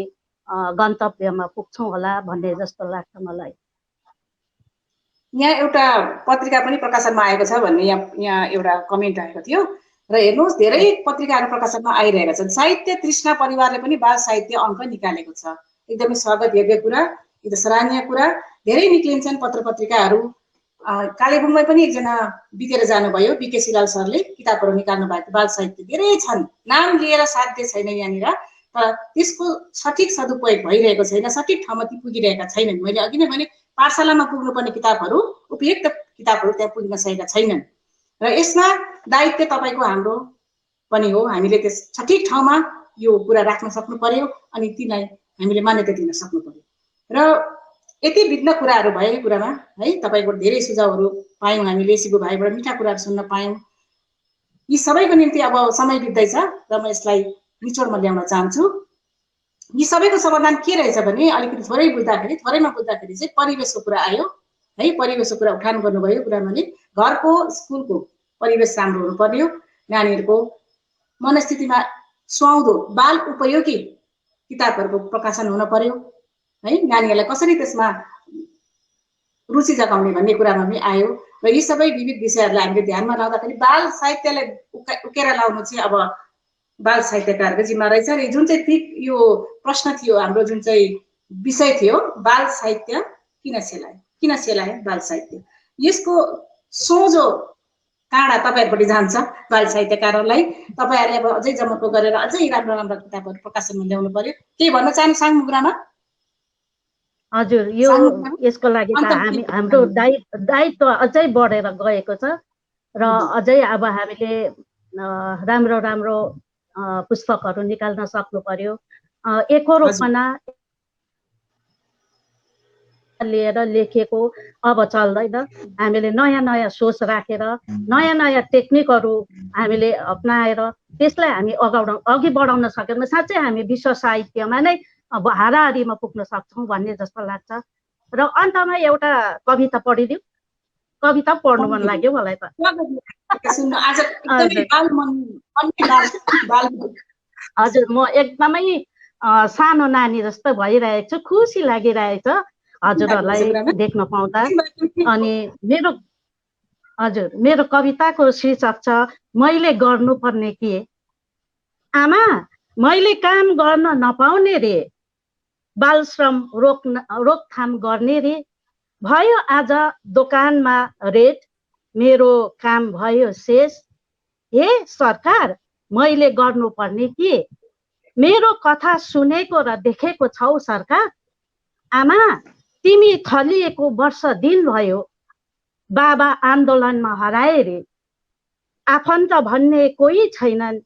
गन्तव्यमा पुग्छौँ होला भन्ने जस्तो लाग्छ मलाई। यहाँ एउटा पत्रिका पनि प्रकाशनमा आएको छ भन्ने यहाँ एउटा कमेन्ट आएको थियो र हेर्नुहोस् धेरै पत्रिकाहरू प्रकाशनमा आइरहेका छन्। साहित्य तृष्णा परिवारले पनि बाल साहित्य अङ्क निकालेको छ। एकदमै स्वागत योग्य कुरा, एकदम सराहनीय कुरा। धेरै निक्लिन्छन् पत्र पत्रिकाहरू। कालेबुङमै पनि एकजना बितेर जानुभयो, बिके सिलाल सरले किताबहरू निकाल्नु भएको बाल साहित्य धेरै छन्। नाम लिएर साध्य छैन यहाँनिर, तर त्यसको सठिक सदुपयोग भइरहेको छैन, सठिक ठाउँमा ती पुगिरहेका छैनन्। मैले अघि नै भने पाठशालामा पुग्नुपर्ने किताबहरू, उपयुक्त किताबहरू त्यहाँ पुग्न सकेका छैनन्। र यसमा दायित्व तपाईँको हाम्रो पनि हो। हामीले त्यस सठिक ठाउँमा यो कुरा राख्न सक्नु पर्यो अनि तीलाई हामीले मान्यता दिन सक्नु पर्यो। र यति विघ्न कुराहरू भएको कुरामा है तपाईँको धेरै सुझावहरू पायौँ हामीले, शिवु भाइबाट मिठा कुराहरू सुन्न पायौँ। यी सबैको निम्ति अब समय बित्दैछ र म यसलाई निचोडमा ल्याउन चाहन्छु। यी सबैको समाधान के रहेछ भने अलिकति थोरैमा बुझ्दाखेरि चाहिँ परिवेशको कुरा आयो है। परिवेशको कुरा उठान गर्नुभयो गुरुआमाले। घरको, स्कुलको परिवेश राम्रो हुनु पर्यो। नानीहरूको मनस्थितिमा सुहाउँदो बाल उपयोगी किताबहरूको प्रकाशन हुन पर्यो है। नानीहरूलाई कसरी त्यसमा रुचि जगाउने भन्ने कुरामा पनि आयो। र यी सबै विविध विषयहरूलाई हामीले ध्यानमा लाउँदाखेरि बाल साहित्यलाई उकेर लाउनु चाहिँ अब बाल साहित्यकारको जिम्मा रहेछ। र जुन चाहिँ यो प्रश्न थियो हाम्रो, जुन चाहिँ विषय थियो बाल साहित्य किन सेलाए बाल साहित्य, यसको सोझो काँडा तपाईँहरूपट्टि जान्छ बाल साहित्यकारहरूलाई। तपाईँहरूले अब अझै जमर्को गरेर अझै राम्रो किताबहरू प्रकाशनमा ल्याउनु पर्यो। केही भन्न चाहनु साङ्गो गुरुआमा? हजुर, यो यसको लागि त हाम्रो दायित्व अझै बढेर गएको छ र अझै अब हामीले राम्रो पुस्तकहरू निकाल्न सक्नु पर्यो। एकहोरोपना लिएर लेखेको अब चल्दैन। हामीले नयाँ नयाँ सोच राखेर नयाँ नयाँ टेक्निकहरू हामीले अपनाएर त्यसलाई हामी अघि बढाउन सक्यौँ भने साँच्चै हामी विश्व साहित्यमा नै अब हाराहारीमा पुग्न सक्छौँ भन्ने जस्तो लाग्छ। र अन्तमा एउटा कविता पढिदिउँ। कविता पढ्नु मन लाग्यो मलाई त। हजुर, म एकदमै सानो नानी जस्तो भइरहेको छु, खुसी लागिरहेछ हजुरहरूलाई देख्न पाउँदा। अनि मेरो कविताको शीर्षक छ मैले गर्नुपर्ने के। आमा, मैले काम गर्न नपाउने रे, बाल श्रम रोकथाम गर्ने रे, भयो आज दोकानमा रेट, मेरो काम भयो शेष। हे सरकार, मैले गर्नुपर्ने के। मेरो कथा सुनेको र देखेको छौ सरकार। आमा, तिमी थलिएको वर्ष दिन भयो, बाबा आन्दोलनमा हराए रे, आफन्त भन्ने कोही छैनन्,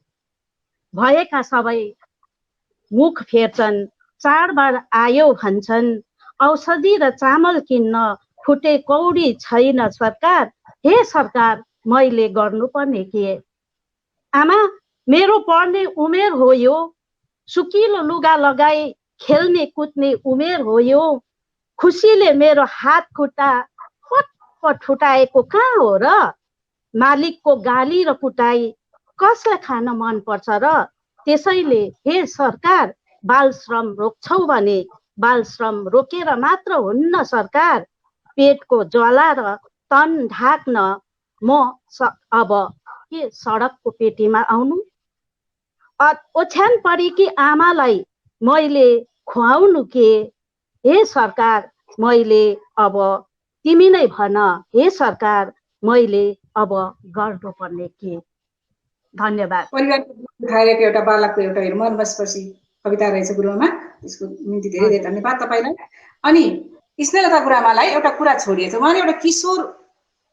भएका सबै मुख फेर्छन्, चाडबाड आयो भन्छन्, औषधि र चामल किन्न फुटे कौडी छैन सरकार। हे सरकार, मैले गर्नुपर्ने के। आमा, मेरो पढ्ने उमेर हो यो, सुकिलो लुगा लगाई खेल्ने कुद्ने उमेर हो यो, खुसीले मेरो हात खुट्टा पटपट फुटाएको कहाँ हो र, मालिकको गाली र कुटाई कसलाई खान मन पर्छ र, त्यसैले हे सरकार, बाल श्रम रोक्छौ भने बाल श्रम रोकेर मात्र हुन्न सरकार, पेटको ज्वाला र तन ढाक्न म अब के सडकको पेटीमा आउनु। ओछ्यान परेकी आमालाई मैले खुवाउनु के। हे सरकार, मैले अब तिमी नै भन, हे सरकार, मैले अब गर्नुपर्ने के। धन्यवाद। परिवारको उठाएको एउटा बालकको एउटा मर्मस्पर्शी कविता रहेछ गुरुआमा, त्यसको निम्ति धेरै धेरै धन्यवाद तपाईँलाई। अनि स्नेहलता गुरुआमालाई एउटा कुरा छोडिएछ, उहाँले एउटा किशोर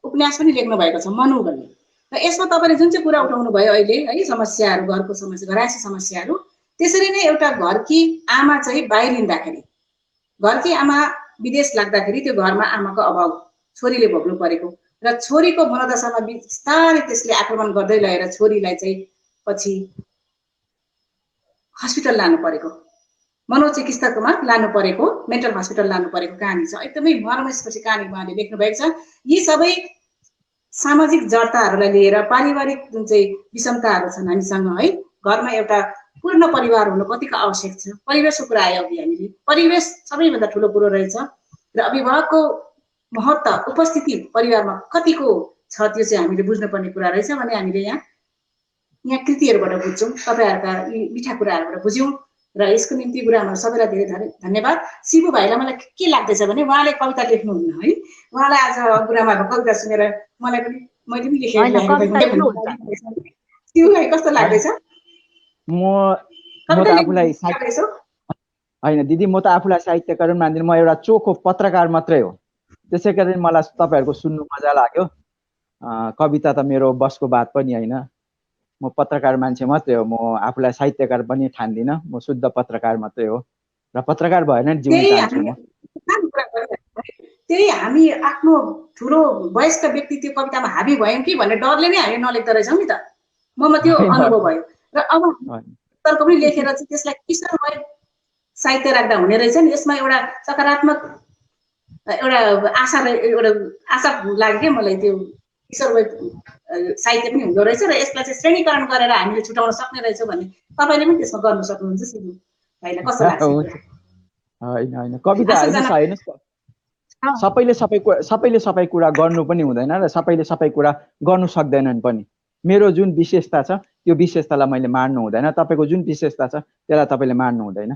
उपन्यास पनि लेख्नु भएको छ मनु भन्ने, र यसमा तपाईँले जुन चाहिँ कुरा उठाउनु भयो अहिले है, समस्याहरू, घरको समस्या, घरायसी समस्याहरू, त्यसरी नै एउटा घरकी आमा चाहिँ बाहिरिँदाखेरि, घरकी आमा विदेश लाग्दाखेरि त्यो घरमा आमाको अभाव छोरीले भोग्नु परेको र छोरीको मनोदशामा बिस्तारै त्यसले आक्रमण गर्दै लगेर छोरीलाई चाहिँ पछि हस्पिटल लानु परेको, मनोचिकित्सकमा लानु परेको, मेन्टल हस्पिटल लानु परेको कहानी छ। एकदमै मर्मस्पर्शी कहानी उहाँले लेख्नु भएको छ। यी सबै सामाजिक जडताहरूलाई लिएर पारिवारिक जुन चाहिँ विषमताहरू छन् हामीसँग है, घरमा एउटा पूर्ण परिवार हुनु कतिको आवश्यक छ। परिवेशको कुरा आयो अघि, हामीले परिवेश सबैभन्दा ठुलो कुरो रहेछ र अभिभावकको महत्त्व, उपस्थिति परिवारमा कतिको छ त्यो चाहिँ हामीले बुझ्नुपर्ने कुरा रहेछ भने हामीले यहाँ कृतिहरूबाट बुझ्छौँ, तपाईँहरूका यी मिठा कुराहरूबाट बुझ्यौँ र यसको निम्ति गुरुआमाहरू सबैलाई धेरै धन्यवाद। शिवु भाइलाई मलाई के लाग्दैछ भने उहाँले कविता लेख्नुहुन्न है, उहाँलाई आज गुरुआमाहरूको कविता सुनेर मैले पनि लेखेको। शिवुलाई कस्तो लाग्दैछ? म त आफूलाई होइन दिदी, म त आफूलाई साहित्यकार मान्दिनँ, म एउटा चोखो पत्रकार मात्रै हो। त्यसै कारण मलाई तपाईँहरूको सुन्नु मजा लाग्यो। कविता त मेरो बसको बात पनि होइन, म पत्रकार मान्छे मात्रै हो। म आफूलाई साहित्यकार पनि ठान्दिनँ, म शुद्ध पत्रकार मात्रै हो र पत्रकार भएन जिउन चाहन्छु म। त्यही हामी आफ्नो ठुलो वयस्क व्यक्ति त्यो कवितामा हाबी भयौँ कि भन्ने डरले नै हामी नलेख्दो रहेछौँ नि त। ममा त्यो अनुभव भयो र अब तर्क पनि लेखेर चाहिँ त्यसलाई किशोरमय साहित्य राख्दा हुने रहेछ नि। यसमा एउटा सकारात्मक एउटा आशा लाग्यो क्या मलाई, त्यो किशोरमय साहित्य पनि हुँदो रहेछ र यसलाई चाहिँ श्रेणीकरण गरेर हामीले छुटाउन सक्ने रहेछ भन्ने तपाईँले पनि त्यसमा गर्नु सक्नुहुन्छ। शिवु भाइलाई कस्तो लाग्छ? होइन कविता होइन, सबैले सबै कुरा गर्नु पनि हुँदैन र सबैले सबै कुरा गर्नु सक्दैनन् पनि। मेरो जुन विशेषता छ त्यो विशेषतालाई मैले मान्नु हुँदैन, तपाईँको जुन विशेषता छ त्यसलाई तपाईँले मान्नु हुँदैन।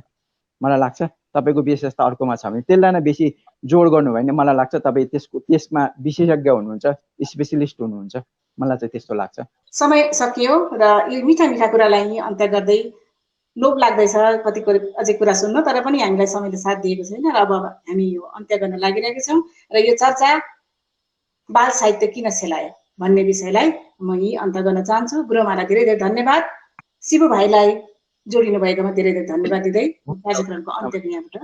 मलाई लाग्छ तपाईँको विशेषता अर्कोमा छ भने त्यसलाई नै बेसी जोड गर्नु भयो भने मलाई लाग्छ तपाईँ त्यसमा विशेषज्ञ हुनुहुन्छ, स्पेसलिस्ट हुनुहुन्छ, मलाई चाहिँ त्यस्तो लाग्छ। समय सकियो र यो मिठा मिठा कुरालाई अन्त्य गर्दै लोभ लाग्दैछ कतिको अझै कुरा सुन्नु, तर पनि हामीलाई समयले साथ दिएको छैन र अब हामी यो अन्त्य गर्न लागिरहेका छौँ र यो चर्चा बाल साहित्य किन सेलायो भन्ने विषयलाई म यही अन्त्य गर्न चाहन्छु। गुरुआमालाई धेरै धेरै धन्यवाद, शिवु भाइलाई जोडिनु भएकोमा धेरै धेरै धन्यवाद दिँदै कार्यक्रमको अन्त्य यहाँबाट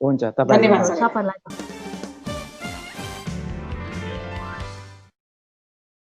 हुन्छ। धन्यवाद।